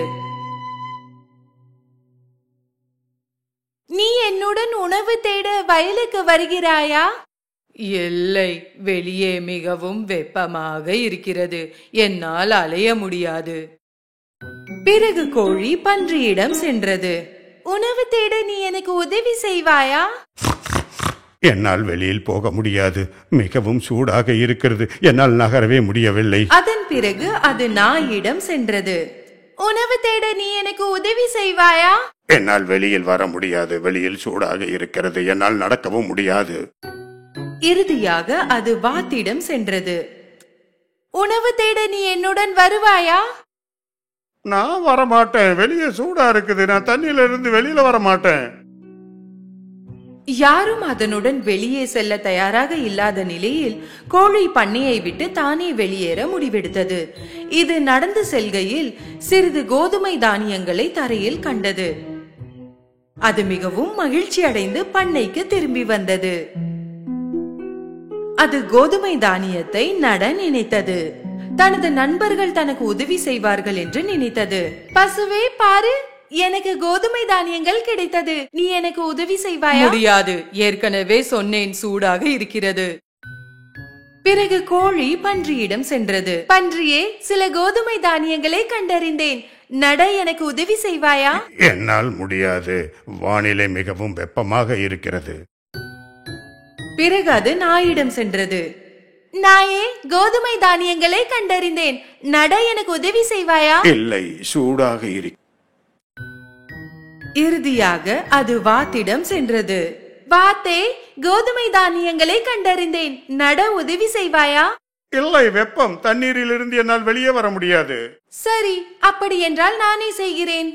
நீ என்னுடன் உணவு தேட வயலுக்கு வருகிறாயா? இல்லை, வெளியே மிகவும் வெப்பமாக இருக்கிறது, என்னால் அலைய முடியாது. பிறகு கோழி பன்றியிடம் சென்றது. உணவு தேட நீ எனக்கு உதவி செய்வாயா? என்னால் வெளியில் போக முடியாது, மிகவும் சூடாக இருக்கிறது, என்னால் நகரவே முடியவில்லை. அதன் பிறகு அது நாயிடம் சென்றது. உணவு தேட நீ எனக்கு உதவி செய்வாயா? என்னால் வெளியில் வர முடியாது, வெளியில் சூடாக இருக்கிறது, என்னால் நடக்கவும் முடியாது. இறுதியாக அது வாத்திடம் சென்றது. உணவு தேட நீ என்னுடன் வருவாயா? நான் வரமாட்டேன், வெளியே சூடா இருக்குது, நான் தண்ணியில இருந்து வெளியில வர மாட்டேன். யாரும் அதனுடன் வெளியே செல்ல தயாராக இல்லாத நிலையில் கோழி பண்ணையை விட்டு தானே வெளியேற முடிவெடுத்தது. இது நடந்து செல்கையில் சிறிது கோதுமை தானியங்களை தரையில் கண்டது. அது மிகவும் மகிழ்ச்சி அடைந்து பண்ணைக்கு திரும்பி வந்தது. அது கோதுமை தானியத்தை நட நினைத்தது. தனது நண்பர்கள் தனக்கு உதவி செய்வார்கள் என்று நினைத்தது. பசுவே பாரு, எனக்கு கோதுமை தானியங்கள் கிடைத்தது, நீ எனக்கு உதவி செய்வாயா? முடியாது, ஏற்கனவே சொன்னேன், சூடாக இருக்கிறது. பிறகு கோழி பன்றியிடம் சென்றது. பன்றியே, சில கோதுமை தானியங்களை கண்டறிந்தேன், நட எனக்கு உதவி செய்வாயா? என்னால் முடியாது, வானிலை மிகவும் வெப்பமாக இருக்கிறது. பிறகு அது நாயிடம் சென்றது. நாயே, கோதுமை தானியங்களை கண்டறிந்தேன், நட எனக்கு உதவி செய்வாயா? இல்லை, சூடாக இருக்கு. இறுதியாக அது வாத்திடம் சென்றது. வாத்தே, கோதுமை தானியங்களை கண்டறிந்தேன், நட உதவி செய்வாயா? இல்லை, வெப்பம், தண்ணீரில் இருந்து என்னால் வெளியே வர முடியாது. சரி, அப்படி என்றால் நானே செய்கிறேன்.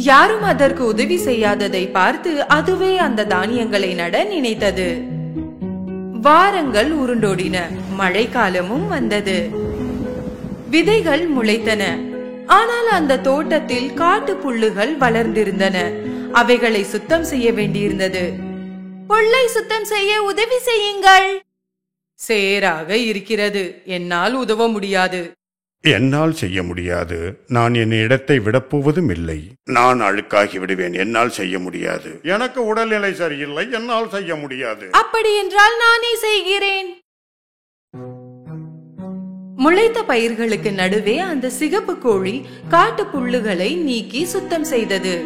யாரும் அதற்கு உதவி செய்யாததை பார்த்து அதுவே அந்த தானியங்களை நட நினைத்தது. வாரங்கள் உருண்டோடின, மழைக்காலமும் வந்தது. விதைகள் முளைத்தன. ஆனால் அந்த தோட்டத்தில் காட்டு புல்லுகள் வளர்ந்திருந்தன. அவைகளை சுத்தம் செய்ய வேண்டியிருந்தது. புல்லை சுத்தம் செய்ய உதவி செய்யுங்கள். சேராக இருக்கிறது, என்னால் உதவ முடியாது. என்னால் செய்ய முடியாது, நான் என் இடத்தை விடப்போவதும் இல்லை. நான் அழுக்காகி விடுவேன், என்னால் செய்ய முடியாது. எனக்கு உடல்நிலை சரியில்லை, என்னால் செய்ய முடியாது. அப்படி என்றால் நானே செய்கிறேன். முளைத்த பயிர்களுக்கு நடுவே அந்த சிகப்பு கோழி காட்டு புல்லுகளை நீக்கி சுத்தம் செய்தது.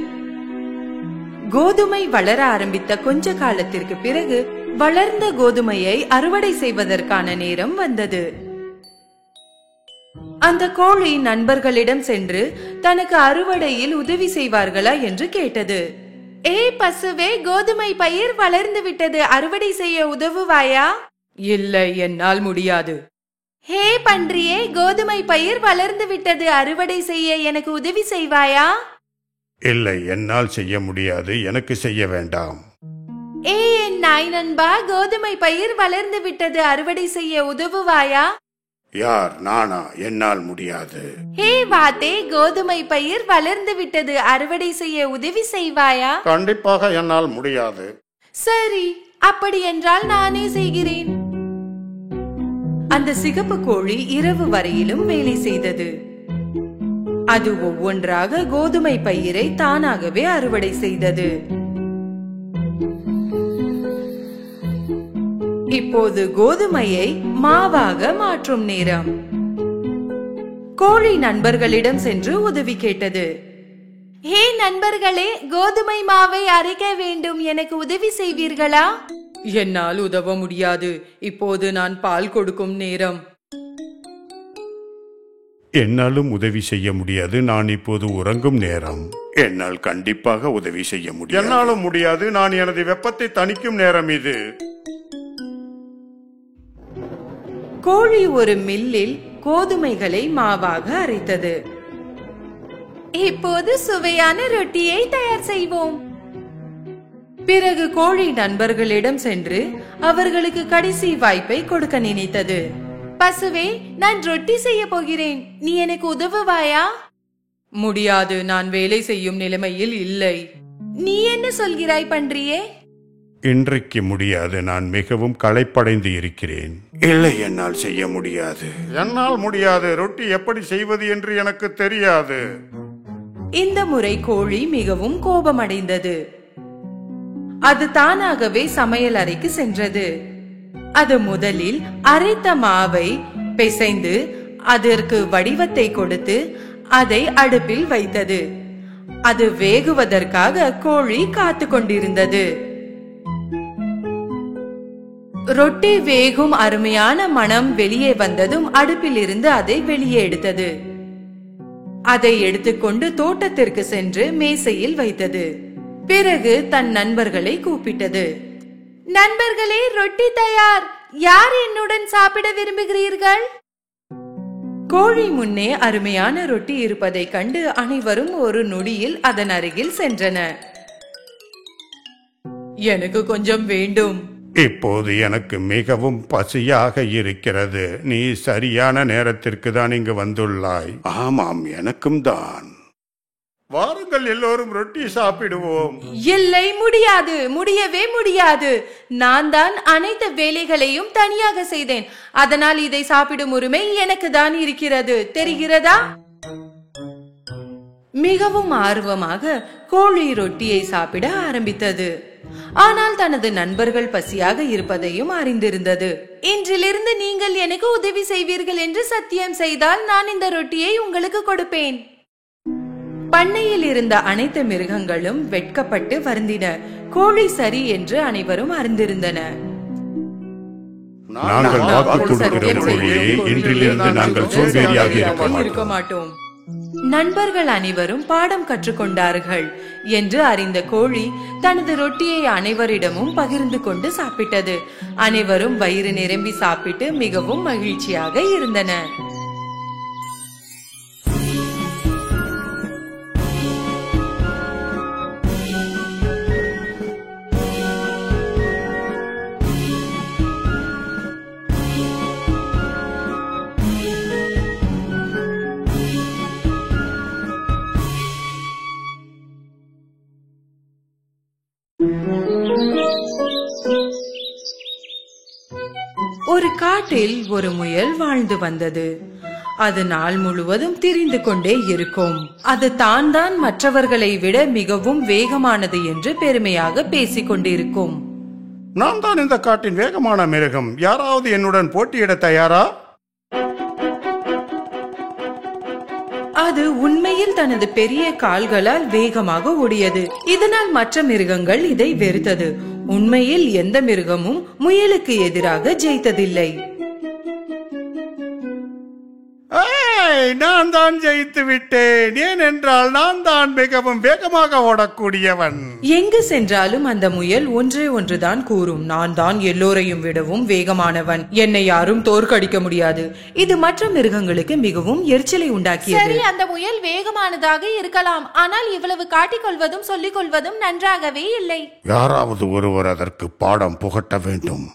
கோதுமை வளர ஆரம்பித்த கொஞ்ச காலத்திற்கு பிறகு வளர்ந்த கோதுமையை அறுவடை செய்வதற்கான நேரம் வந்தது. அந்த கோழி நண்பர்களிடம் சென்று தனக்கு அறுவடையில் உதவி செய்வார்களா என்று கேட்டது. ஏ பசுவே, கோதுமை பயிர் வளர்ந்து விட்டது, அறுவடை செய்ய உதவுவாயா? இல்லை, என்னால் முடியாது. ஹே பன்றியே, கோதுமை பயிர் வளர்ந்து விட்டது, அறுவடை செய்ய எனக்கு உதவி செய்வாயா? இல்லை, என்னால் செய்ய முடியாது, எனக்கு செய்ய வேண்டாம். ஏ என் நாய் நண்பா, கோதுமை பயிர் வளர்ந்து விட்டது, அறுவடை செய்ய உதவுவாயா? யார், நானா? என்னால் முடியாது. ஹே வாத்தே, கோதுமை பயிர் வளர்ந்து விட்டது, அறுவடை செய்ய உதவி செய்வாயா? கண்டிப்பாக என்னால் முடியாது. சரி, அப்படி என்றால் நானே செய்கிறேன். அந்த சிகப்பு கோழி இரவு வரையிலும் வேலை செய்தது. அது ஒவ்வொன்றாக கோதுமை பயிரை தானாகவே அறுவடை செய்தது. இப்போது கோதுமையை மாவாக மாற்றும் நேரம். கோழி நண்பர்களிடம் சென்று உதவி கேட்டது. ஹே நண்பர்களே, கோதுமை மாவை அரைக்க வேண்டும், எனக்கு உதவி செய்வீர்களா? என்னால் உதவ முடியாது, இப்போது நான் பால் கொடுக்கும் நேரம். என்னாலும் உதவி செய்ய முடியாது. நான் இப்போது உறங்கும் நேரம். என்னால் கண்டிப்பாக உதவி செய்ய முடியும். என்னாலும் முடியாது. நான் எனது வெப்பத்தை தணிக்கும் நேரம் இது. கோழி ஒரு மில்லில் கோதுமைகளை மாவாக அரைத்தது. இப்போது சுவையான ரொட்டியை தயார் செய்வோம். பிறகு கோழி நண்பர்களிடம் சென்று அவர்களுக்கு கடைசி வாய்ப்பை கொடுக்க நினைத்தது. பசுவே, நான் ரொட்டி செய்ய போகிறேன். நீ எனக்கு உதவுவாயா? முடியாது, நான் வேலை செய்யும் நிலைமையில் இல்லை. நீ என்ன சொல்கிறாய் பன்றியே? இன்றைக்கு முடியாது. நான் மிகவும் களைப்படைந்து இருக்கிறேன். இல்லை, என்னால் செய்ய முடியாது. என்னால் முடியாது. ரொட்டி எப்படி செய்வது என்று எனக்கு தெரியாது. இந்த முறை கோழி மிகவும் கோபமடைந்தது. அது தானாகவே சமையல் அறைக்கு சென்றது. அது முதலில் அரைத்த மாவை பிசைந்து அதற்கு வடிவத்தை கொடுத்து அதை அடுப்பில் வைத்தது. அது வேகுவதற்காக கோழி காத்து கொண்டிருந்தது. ரொட்டி வேகும் அருமையான மனம் வெளியே வந்ததும் அடுப்பில் இருந்து அதை வெளியே எடுத்தது. அதை எடுத்துக்கொண்டு தோட்டத்திற்கு சென்று மேசையில் வைத்தது. பிறகு தன் நண்பர்களை கூப்பிட்டது. நண்பர்களே, ரொட்டி தயார். யார் என்னுடன் சாப்பிட விரும்புகிறீர்கள்? கோழி முன்னே அருமையான ரொட்டி இருப்பதை கண்டு அனைவரும் ஒரு நொடியில் அதன் அருகில் சென்றனர். எனக்கு கொஞ்சம் வேண்டும். இப்போது எனக்கு மிகவும் பசியாக இருக்கிறது. நீ சரியான நேரத்திற்கு தான் இங்கு வந்துள்ளாய். ஆமாம், எனக்கும் தான். வாருங்கள், எல்லோரும் ரொட்டி சாப்பிடுவோம். இல்லை, முடியாது, முடியவே முடியாது. நான் தான் அனைத்து வேலைகளையும் தனியாக செய்தேன். அதனால் இதை சாப்பிடும் உரிமை எனக்கு தான் இருக்கிறது, தெரிகிறதா? மிகவும் ஆர்வமாக கோழி ரொட்டியை சாப்பிட ஆரம்பித்தது. ஆனால் தனது நண்பர்கள் பசியாக இருப்பதையும் அறிந்திருந்தது. இன்றிலிருந்து நீங்கள் எனக்கு உதவி செய்வீர்கள் என்று சத்தியம் செய்தால் நான் இந்த ரொட்டியை உங்களுக்கு கொடுப்பேன். பண்ணையில் இருந்த அனைத்து மிருகங்களும் வெட்கப்பட்டு வருந்தின. கோழி சரி என்று அனைவரும் அறிந்திருந்தனர். நாங்கள் வாக்கு கொடுக்கிறோம் கோழியே, இன்றிலிருந்து நாங்கள் சோம்பேறியாக இருக்க மாட்டோம். நண்பர்கள் அனைவரும் பாடம் கற்றுக்கொண்டார்கள் என்று அறிந்த கோழி தனது ரொட்டியை அனைவரிடமும் பகிர்ந்து கொண்டு சாப்பிட்டது. அனைவரும் வயிறு நிரம்பி சாப்பிட்டு மிகவும் மகிழ்ச்சியாக இருந்தனர். ஒரு காட்டில் ஒரு முயல் வாழ்ந்து வந்தது. அது நாள் முழுவதும் திரிந்து கொண்டே இருக்கும். அது தான் மற்றவர்களை விட மிகவும் வேகமானது என்று பெருமையாக பேசிக் கொண்டிருக்கும். நான் தான் இந்த காட்டின் வேகமான மிருகம். யாராவது என்னுடன் போட்டியிட தயாரா? அது உண்மையில் தனது பெரிய கால்களால் வேகமாக ஓடியது. இதனால் மற்ற மிருகங்கள் இதை வெறுத்தது. உண்மையில் எந்த மிருகமும் முயலுக்கு எதிராக ஜெயித்ததில்லை. நான் தான் ஜெயித்து விட்டேன். ஏனென்றால் நான் தான் மிகவும் வேகமாக ஓடக்கூடியவன். எங்கு சென்றாலும் அந்த முயல் ஒன்றுதான் கூறும், நான் தான் எல்லோரையும் விடவும் வேகமானவன், என்னை யாரும் தோற்கடிக்க முடியாது. இது மற்ற மிருகங்களுக்கு மிகவும் எரிச்சலை உண்டாக்கியது. சரி, அந்த முயல் வேகமானதாக இருக்கலாம், ஆனால் இவ்வளவு காட்டிக்கொள்வதும் சொல்லிக் கொள்வதும் நன்றாகவே இல்லை. யாராவது ஒருவர் அதற்கு பாடம் புகட்ட வேண்டும்.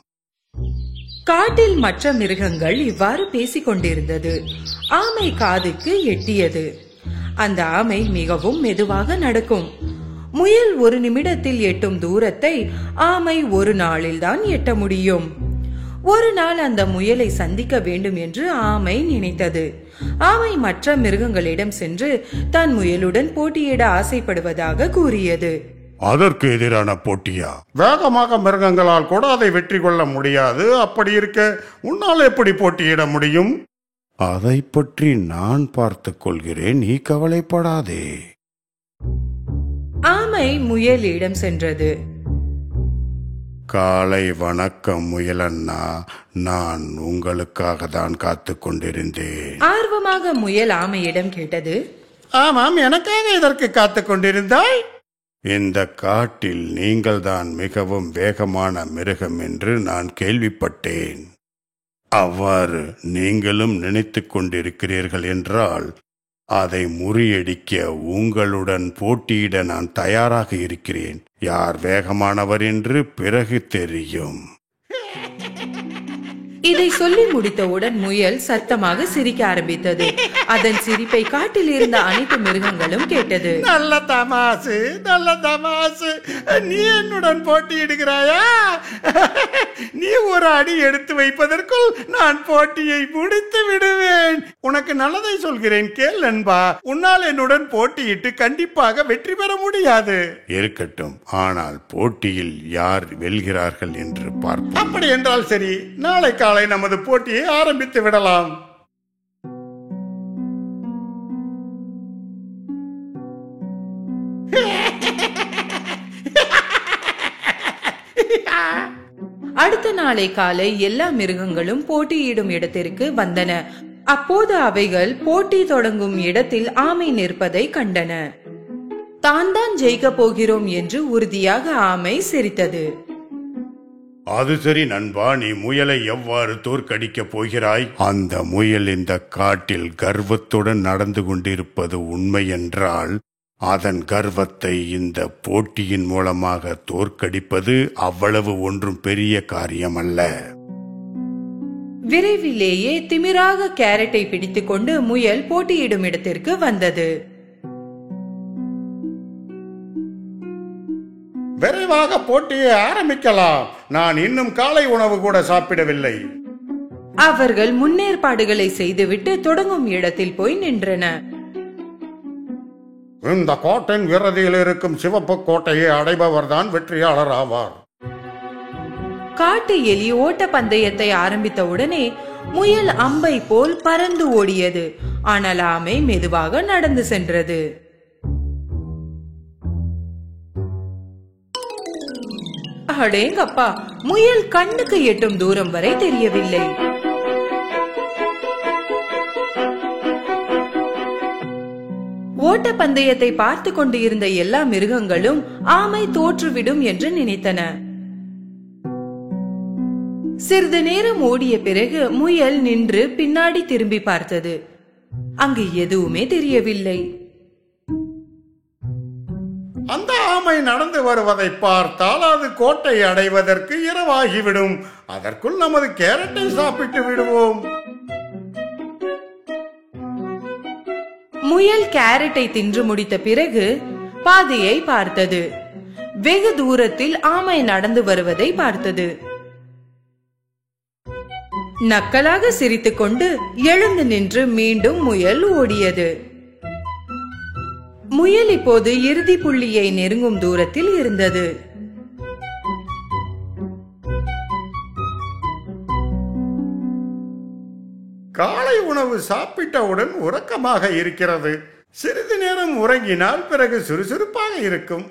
காட்டில் மற்ற மிருகங்கள் இவ்வாறு பேசிக் கொண்டிருந்தது. ஆமை காதுக்கு எட்டியது. அந்த ஆமை மிகவும் மெதுவாக நடக்கும். முயல் ஒரு நிமிடத்தில் எட்டும் தூரத்தை ஆமை ஒரு நாளில் தான் எட்ட முடியும். ஒரு நாள் அந்த முயலை சந்திக்க வேண்டும் என்று ஆமை நினைத்தது. ஆமை மற்ற மிருகங்களிடம் சென்று தான் முயலுடன் போட்டியிட ஆசைப்படுவதாக கூறியது. அதற்கு எதிரான போட்டியா? வேகமாக மிருகங்களால் கூட அதை வெற்றி கொள்ள முடியாது. அப்படி இருக்க உன்னால் எப்படி போட்டியிட முடியும்? அதை பற்றி நான் பார்த்துக் கொள்கிறேன், நீ கவலைப்படாதே. ஆமை முயலிடம் சென்றது. காலை வணக்கம் முயலண்ணா, நான் உங்களுக்காக தான் காத்து கொண்டிருந்தேன். ஆர்வமாக முயல் ஆமையிடம் கேட்டது. ஆமாம், எனக்காக இதற்கு காத்து கொண்டிருந்தாய்? இந்த காட்டில் நீங்கள்தான் மிகவும் வேகமான மிருகம் என்று நான் கேள்விப்பட்டேன். அவ்வாறு நீங்களும் நினைத்து கொண்டிருக்கிறீர்கள் என்றால் அதை முறியடிக்க உங்களுடன் போட்டியிட நான் தயாராக இருக்கிறேன். யார் வேகமானவர் என்று பிறகு தெரியும். இதை சொல்லி முடித்தவுடன் முயல் சத்தமாக சிரிக்க ஆரம்பித்தது. அதன் சிரிப்பை காட்டில் இருந்த அனைத்து மிருகங்களும் கேட்டது. நல்ல தமாசு, நல்ல தமாசு. நீ என்னுடன் போட்டியிடுகிறாயா? நீ ஒரு அடி எடுத்து வைப்பதற்குள் நான் போட்டியை முடித்து விடுவேன். உனக்கு நல்லதை சொல்கிறேன், கேள் நண்பா. உன்னால் என்னுடன் போட்டியிட்டு கண்டிப்பாக வெற்றி பெற முடியாது. இருக்கட்டும், ஆனால் போட்டியில் யார் வெல்கிறார்கள் என்று பார்ப்போம். அப்படி என்றால் சரி, நாளை காலை நமது போட்டியை ஆரம்பித்து விடலாம். அடுத்த நாளை காலை எல்லா மிருகங்களும் போட்டியிடும் இடத்திற்கு வந்தன. அப்போது அவைகள் போட்டி தொடங்கும் இடத்தில் ஆமை நிற்பதை கண்டன. தான் ஜெயிக்க போகிறோம் என்று உறுதியாக ஆமை சிரித்தது. அது சரி நண்பா, நீ முயலை எவ்வாறு தோற்கடிக்க போகிறாய்? அந்த முயல் இந்த காட்டில் கர்வத்துடன் நடந்து கொண்டிருப்பது உண்மை என்றால் அதன் கர்வத்தை இந்த போட்டியின் மூலமாக தோற்கடிப்பது அவ்வளவு ஒன்றும் பெரிய காரியம் அல்ல. விரைவிலேயே திமிராக கேரட்டை பிடித்துக்கொண்டு முயல் போட்டியிடும் இடத்திற்கு வந்தது. விரைவாக போட்டியை ஆரம்பிக்கலாம். நான் இன்னும் காலை உணவு கூட சாப்பிடவில்லை. அவர்கள் முன்னேற்பாடுகளை செய்துவிட்டு தொடங்கும் இடத்தில் போய் நின்றன. இந்த கோட்டையின் விரதியில் இருக்கும் சிவப்பு கோட்டையை அடைபவர் தான் வெற்றியாளர் ஆவார். காட்டு எலி ஓட்ட பந்தயத்தை ஆரம்பித்த உடனே முயல் அம்பை போல் பறந்து ஓடியது. ஆனால் ஆமை மெதுவாக நடந்து சென்றது. அடேங்கப்பா, முயல் கண்ணுக்கு எட்டும் தூரம் வரை தெரியவில்லை. ஓட்ட பந்தயத்தை பார்த்து கொண்டு இருந்த எல்லா மிருகங்களும் ஆமை தோற்றுவிடும் என்று நினைத்தன. சிறிது நேரம் ஓடிய பிறகு முயல் நின்று பின்னாடி திரும்பி பார்த்தது. அங்கு எதுவுமே தெரியவில்லை. அந்த ஆமை நடந்து வருவதை பார்த்தால் அது கோட்டை அடைவதற்கு இரவாகிவிடும். அதற்குள் நமது கேரட்டை சாப்பிட்டு விடுவோம். முயல் கேரட்டை தின்று முடித்த பிறகு பாதையை பார்த்தது. வெகு தூரத்தில் ஆமை நடந்து வருவதை பார்த்தது. நக்கலாக சிரித்துக்கொண்டு எழுந்து நின்று மீண்டும் முயல் ஓடியது. முயல் இப்போது இறுதி புள்ளியை நெருங்கும் தூரத்தில் இருந்தது. காலை உணவு சாப்பிட்டவுடன் உறக்கமாக இருக்கிறது. சிறிது நேரம் உறங்கினால் பிறகு சுறுசுறுப்பாக இருக்கும்.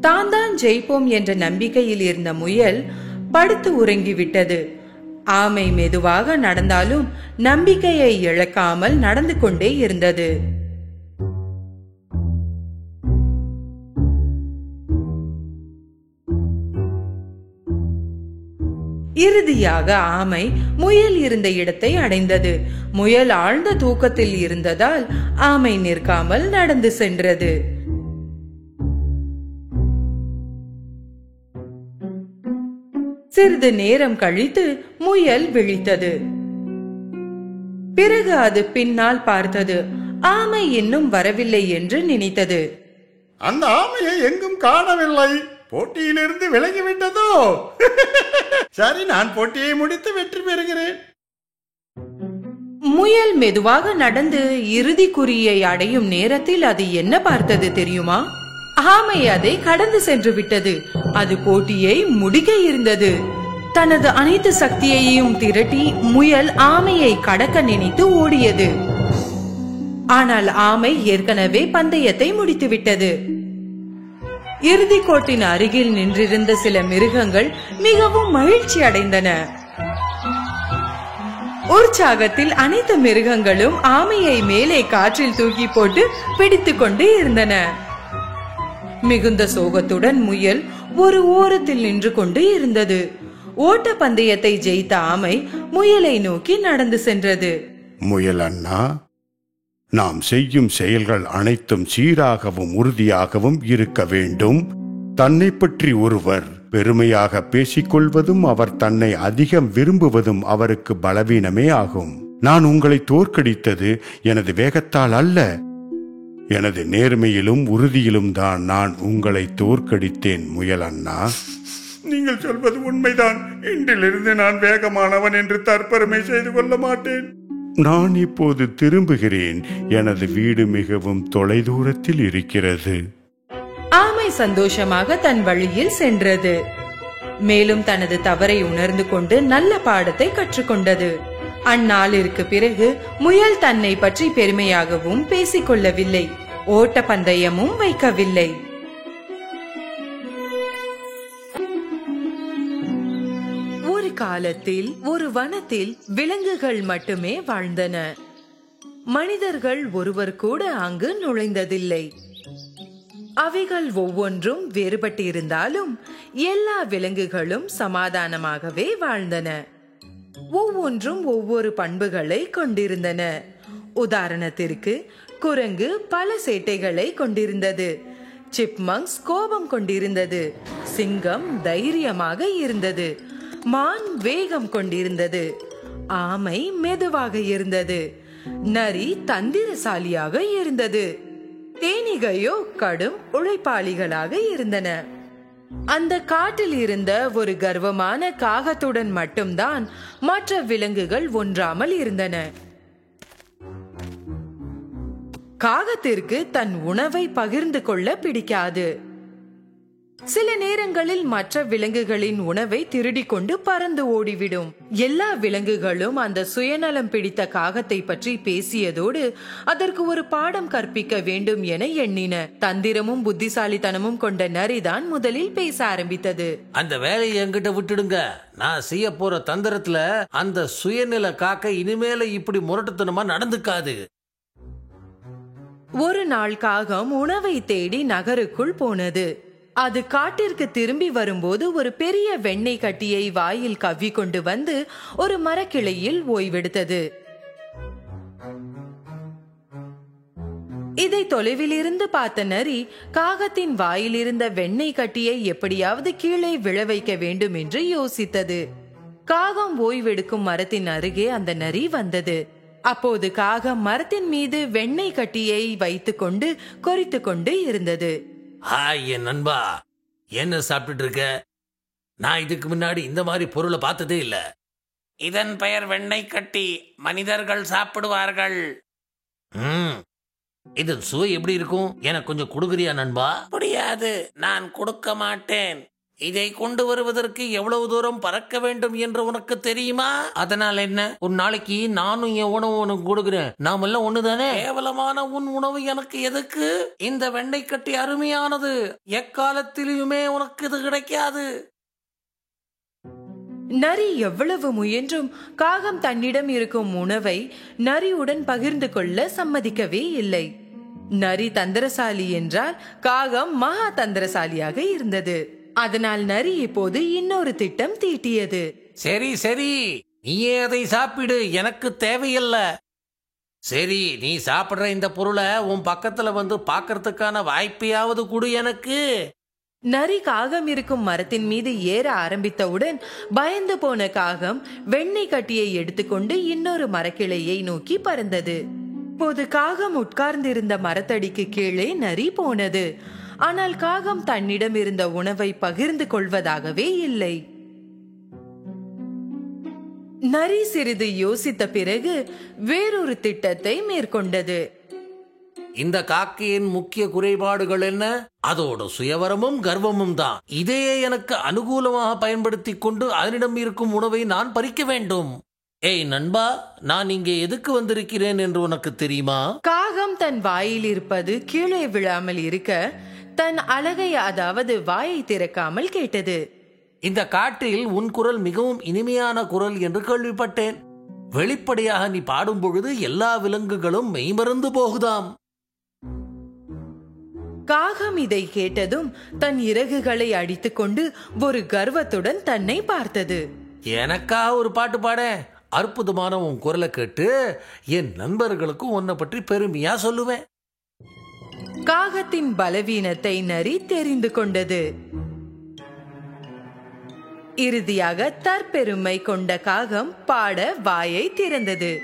தான் ஜெயிப்போம் என்ற நம்பிக்கையில் இருந்த முயல் படுத்து உறங்கிவிட்டது. ஆமை மெதுவாக நடந்தாலும் நம்பிக்கையை இழக்காமல் நடந்து கொண்டே இருந்தது. இறுதியாக ஆமை முயல் இருந்த இடத்தை அடைந்தது. முயல் ஆழ்ந்த தூக்கத்தில் இருந்ததால் ஆமை நிற்காமல் நடந்து சென்றது. சிறிது நேரம் கழித்து முயல் விழித்தது. பிறகு அது பின்னால் பார்த்தது. ஆமை இன்னும் வரவில்லை என்று நினைத்தது. அந்த ஆமையை எங்கும் காணவில்லை. போட்டியிலிருந்து விலகிவிட்டதோ? சரி, நான் போட்டியை முடித்து வெற்றி பெறுகிறேன். முயல் மெதுவாக நடந்து இறுதி குறியை அடையும் நேரத்தில் அது என்ன பார்த்தது தெரியுமா? ஆமை அதை கடந்து சென்று விட்டது. அது போட்டியை முடிக்க இருந்தது. தனது அனைத்து சக்தியையும் திரட்டி முயல் ஆமையை கடக்க நினைத்து ஓடியது. ஆனால் ஆமை ஏற்கனவே பந்தயத்தை முடித்துவிட்டது. இறுதி கோட்டின் அருகில் நின்றிருந்த சில மிருகங்கள் மிகவும் மகிழ்ச்சி அடைந்தன. உற்சாகத்தில் அனைத்து மிருகங்களும் ஆமையை மேலே காற்றில் தூக்கி போட்டு பிடித்துக் கொண்டு இருந்தன. மிகுந்த சோகத்துடன் முயல் ஒரு ஓரத்தில் நின்று கொண்டு இருந்தது. ஓட்ட பந்தயத்தை ஜெயித்த ஆமை முயலை நோக்கி நடந்து சென்றது. முயல் அண்ணா, நாம் செய்யும் செயல்கள் அனைத்தும் சீராகவும் உறுதியாகவும் இருக்க வேண்டும். தன்னை பற்றி ஒருவர் பெருமையாக பேசிக்கொள்வதும் அவர் தன்னை அதிகம் விரும்புவதும் அவருக்கு பலவீனமே ஆகும். நான் உங்களை தோற்கடித்தது எனது வேகத்தால் அல்ல, எனது நேர்மையிலும் உறுதியிலும் தான் நான் உங்களை தோற்கடித்தேன் முயல் அண்ணா. நீங்கள் சொல்வது உண்மைதான். இன்றிலிருந்து நான் வேகமானவன் என்று தற்பெருமை செய்து கொள்ள மாட்டேன். நான் இப்போது திரும்புகிறேன். எனது வீடு மிகவும் தொலைதூரத்தில் இருக்கிறது. ஆமை சந்தோஷமாக தன் வழியில் சென்றது. மேலும் தனது தவறை உணர்ந்து கொண்டு நல்ல பாடத்தை கற்றுக்கொண்டது. அந்நாளிற்கு பிறகு முயல் தன்னை பற்றி பெருமையாகவும் பேசிக்கொள்ளவில்லை, ஓட்ட பந்தயமும் வைக்கவில்லை. ஒரு காலத்தில் ஒரு வனத்தில் விலங்குகள் மட்டுமே வாழ்ந்தன. மனிதர்கள் ஒருவர் கூட அங்கு நுழைந்ததில்லை. அவைகள் ஒவ்வொன்றும் வேறுபட்டிருந்தாலும் எல்லா விலங்குகளும் சமாதானமாகவே வாழ்ந்தன. ஒவ்வொன்றும் ஒவ்வொரு பண்புகளை கொண்டிருந்தன. உதாரணத்திற்கு குரங்கு பல சேட்டைகளை கொண்டிருந்தது. சிப்மங்ஸ் கோபம் கொண்டிருந்தது. சிங்கம் தைரியமாக இருந்தது. மான் வேகம் கொண்டிருந்தது. ஆமை மெதுவாக இருந்தது. நரி தந்திரசாலியாக இருந்தது. தேனீகையோ கடும் உழைப்பாளிகளாக இருந்தன. அந்த காட்டில் இருந்த ஒரு கர்வமான காகத்துடன் மட்டும்தான் மற்ற விலங்குகள் ஒன்றாமல் இருந்தன. காகத்திற்கு தன் உணவை பகிர்ந்து கொள்ள பிடிக்காது. சில நேரங்களில் மற்ற விலங்குகளின் உணவை திருடிக் கொண்டு பறந்து ஓடிவிடும். எல்லா விலங்குகளும் அந்த சுயநலம் பிடித்த காகத்தை பற்றி பேசியதோடு அதற்கு ஒரு பாடம் கற்பிக்க வேண்டும் என எண்ணின. தந்திரமும் புத்திசாலித்தனமும் கொண்ட நரிதான் முதலில் பேச ஆரம்பித்தது. அந்த வேலையை என்கிட்ட விட்டுடுங்க. நான் செய்ய போற தந்திரத்துல அந்த சுயநல காக்கை இனிமேல இப்படி முரட்டுத்தனமா நடந்துக்காது. ஒரு நாள் காகம் உணவை தேடி நகருக்குள் போனது. அது காட்டிற்கு திரும்பி வரும்போது ஒரு பெரிய வெண்ணெய் கட்டியை வாயில் கவ்வி கொண்டு வந்து ஒரு மரக்கிளையில் ஓய்வெடுத்தது. இதை தொலைவில் இருந்து பார்த்த நரி காகத்தின் வாயில் இருந்த வெண்ணெய் கட்டியை எப்படியாவது கீழே விழ வைக்க வேண்டும் என்று யோசித்தது. காகம் ஓய்வெடுக்கும் மரத்தின் அருகே அந்த நரி வந்தது. அப்போது காகம் மரத்தின் மீது வெண்ணெய் கட்டியை வைத்துக் கொண்டு கொறித்து கொண்டு இருந்தது. ஹாய் என் நண்பா, என்ன சாப்பிட்டு இருக்க? நான் இதுக்கு முன்னாடி இந்த மாதிரி பொருளை பார்த்ததே இல்ல. இதன் பெயர் வெண்ணெய் கட்டி. மனிதர்கள் சாப்பிடுவார்கள். இதன் சுவை எப்படி இருக்கும்? எனக்கு கொஞ்சம் கொடுக்குறியா நண்பா? முடியாது, நான் கொடுக்க மாட்டேன். இதை கொண்டு வருவதற்கு எவ்வளவு தூரம் பறக்க வேண்டும் என்று உனக்கு தெரியுமா? அதனால என்ன? ஒரு நாளைக்கு நானும் என் உணவு உனக்கு கொடுக்குறேன். நாம எல்லாம் ஒண்ணுதானே? கேவலமான உன் உணவு எனக்கு எதுக்கு? இந்த வெண்ணெய் கட்டி அருமையானது. எக்காலத்திலுமே உனக்கு இது கிடைக்காது. நரி எவ்வளவு முயன்றும் காகம் தன்னிடம் இருக்கும் உணவை நரியுடன் பகிர்ந்து கொள்ள சம்மதிக்கவே இல்லை. நரி தந்திரசாலி என்றால் காகம் மகா தந்திரசாலியாக இருந்தது. அதனால் நரி இப்போது இன்னொரு திட்டம் தீட்டியது. சரி சரி, நீயே அதை சாப்பிடு, எனக்கு தேவையில்ல. சரி, நீ சாப்பிடுற இந்த பொருளை உன் பக்கத்துல வந்து பாக்கிறதுக்கான வாய்ப்பையாவது கொடு எனக்கு. நரி காகம் இருக்கும் மரத்தின் மீது ஏற ஆரம்பித்தவுடன் பயந்து போன காகம் வெண்ணெய் கட்டியை எடுத்துக்கொண்டு இன்னொரு மரக்கிளையை நோக்கி பறந்தது. இப்போது காகம் உட்கார்ந்திருந்த மரத்தடிக்கு கீழே நரி போனது. ஆனால் காகம் தன்னிடம் இருந்த உணவை பகிர்ந்து கொள்வதாகவே இல்லை. நரி சிறிது யோசித்த பிறகு வேறொரு திட்டத்தை மேற்கொண்டது. இந்த காக்கையின் முக்கிய குறைபாடுகள் என்ன? அதோட சுயவரமும் கர்வமும் தான். இதையே எனக்கு அனுகூலமாக பயன்படுத்தி கொண்டு அதனிடம் இருக்கும் உணவை நான் பறிக்க வேண்டும். ஏய் நண்பா, நான் இங்கே எதுக்கு வந்திருக்கிறேன் என்று உனக்கு தெரியுமா? காகம் தன் வாயில் இருப்பது கீழே விழாமல் இருக்க தன் அழகை, அதாவது வாயை திறக்காமல் கேட்டது. இந்த காட்டில் உன் குரல் மிகவும் இனிமையான குரல் என்று கேள்விப்பட்டேன். வெளிப்படையாக நீ பாடும் பொழுது எல்லா விலங்குகளும் மெய்மறந்து போகுதாம். காகம் இதை கேட்டதும் தன் இறகுகளை அடித்துக்கொண்டு ஒரு கர்வத்துடன் தன்னை பார்த்தது. எனக்கா ஒரு பாட்டு பாட? அற்புதமான உன் குரலை கேட்டு என் நண்பர்களுக்கும் உன்னை பற்றி பெருமையா சொல்லுவேன். காகத்தின் பலவீனத்தை நரி தெரிந்து கொண்டது. இறுதியாக தற்பெருமை கொண்ட காகம் பாட வாயை திறந்தது.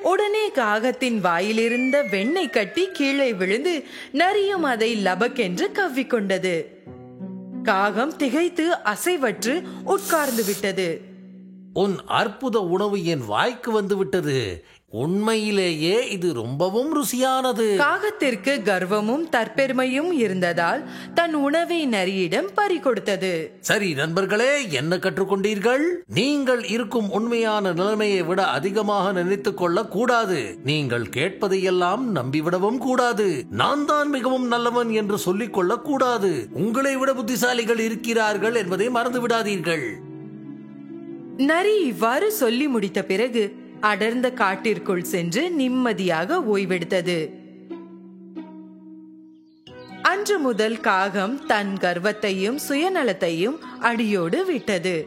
உடனே காகத்தின் வாயிலிருந்த வெண்ணெய் கட்டி கீழே விழுந்து நரியும் அதை லபக்கென்று கவ்விக்கொண்டது. காகம் திகைத்து அசைவற்று உட்கார்ந்து விட்டது. உன் அற்புத உணவு என் வாய்க்கு வந்து விட்டது. உண்மையிலேயே இது ரொம்பவும் ருசியானது. காகத்திற்கு கர்வமும் தற்பெருமையும் இருந்ததால் தன் உணவை நரியிடம் பறிகொடுத்தது. சரி நண்பர்களே, என்ன கற்றுக்கொண்டீர்கள்? நீங்கள் இருக்கும் உண்மையான நிலைமையை விட அதிகமாக நினைத்துக் கொள்ள கூடாது. நீங்கள் கேட்பதையெல்லாம் நம்பிவிடவும் கூடாது. நான் தான் மிகவும் நல்லவன் என்று சொல்லிக் கொள்ள கூடாது. உங்களை விட புத்திசாலிகள் இருக்கிறார்கள் என்பதை மறந்து விடாதீர்கள். நரி இவ்வாறு சொல்லி முடித்த பிறகு அடர்ந்த காட்டிற்குள் சென்று நிம்மதியாக ஓய்வெடுத்தது. அன்று முதல் காகம் தன் கர்வத்தையும் சுயநலத்தையும் அடியோடு விட்டது.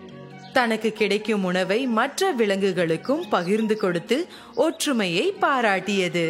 தனக்கு கிடைக்கும் உணவை மற்ற விலங்குகளுக்கும் பகிர்ந்து கொடுத்து ஒற்றுமையை பாராட்டியது.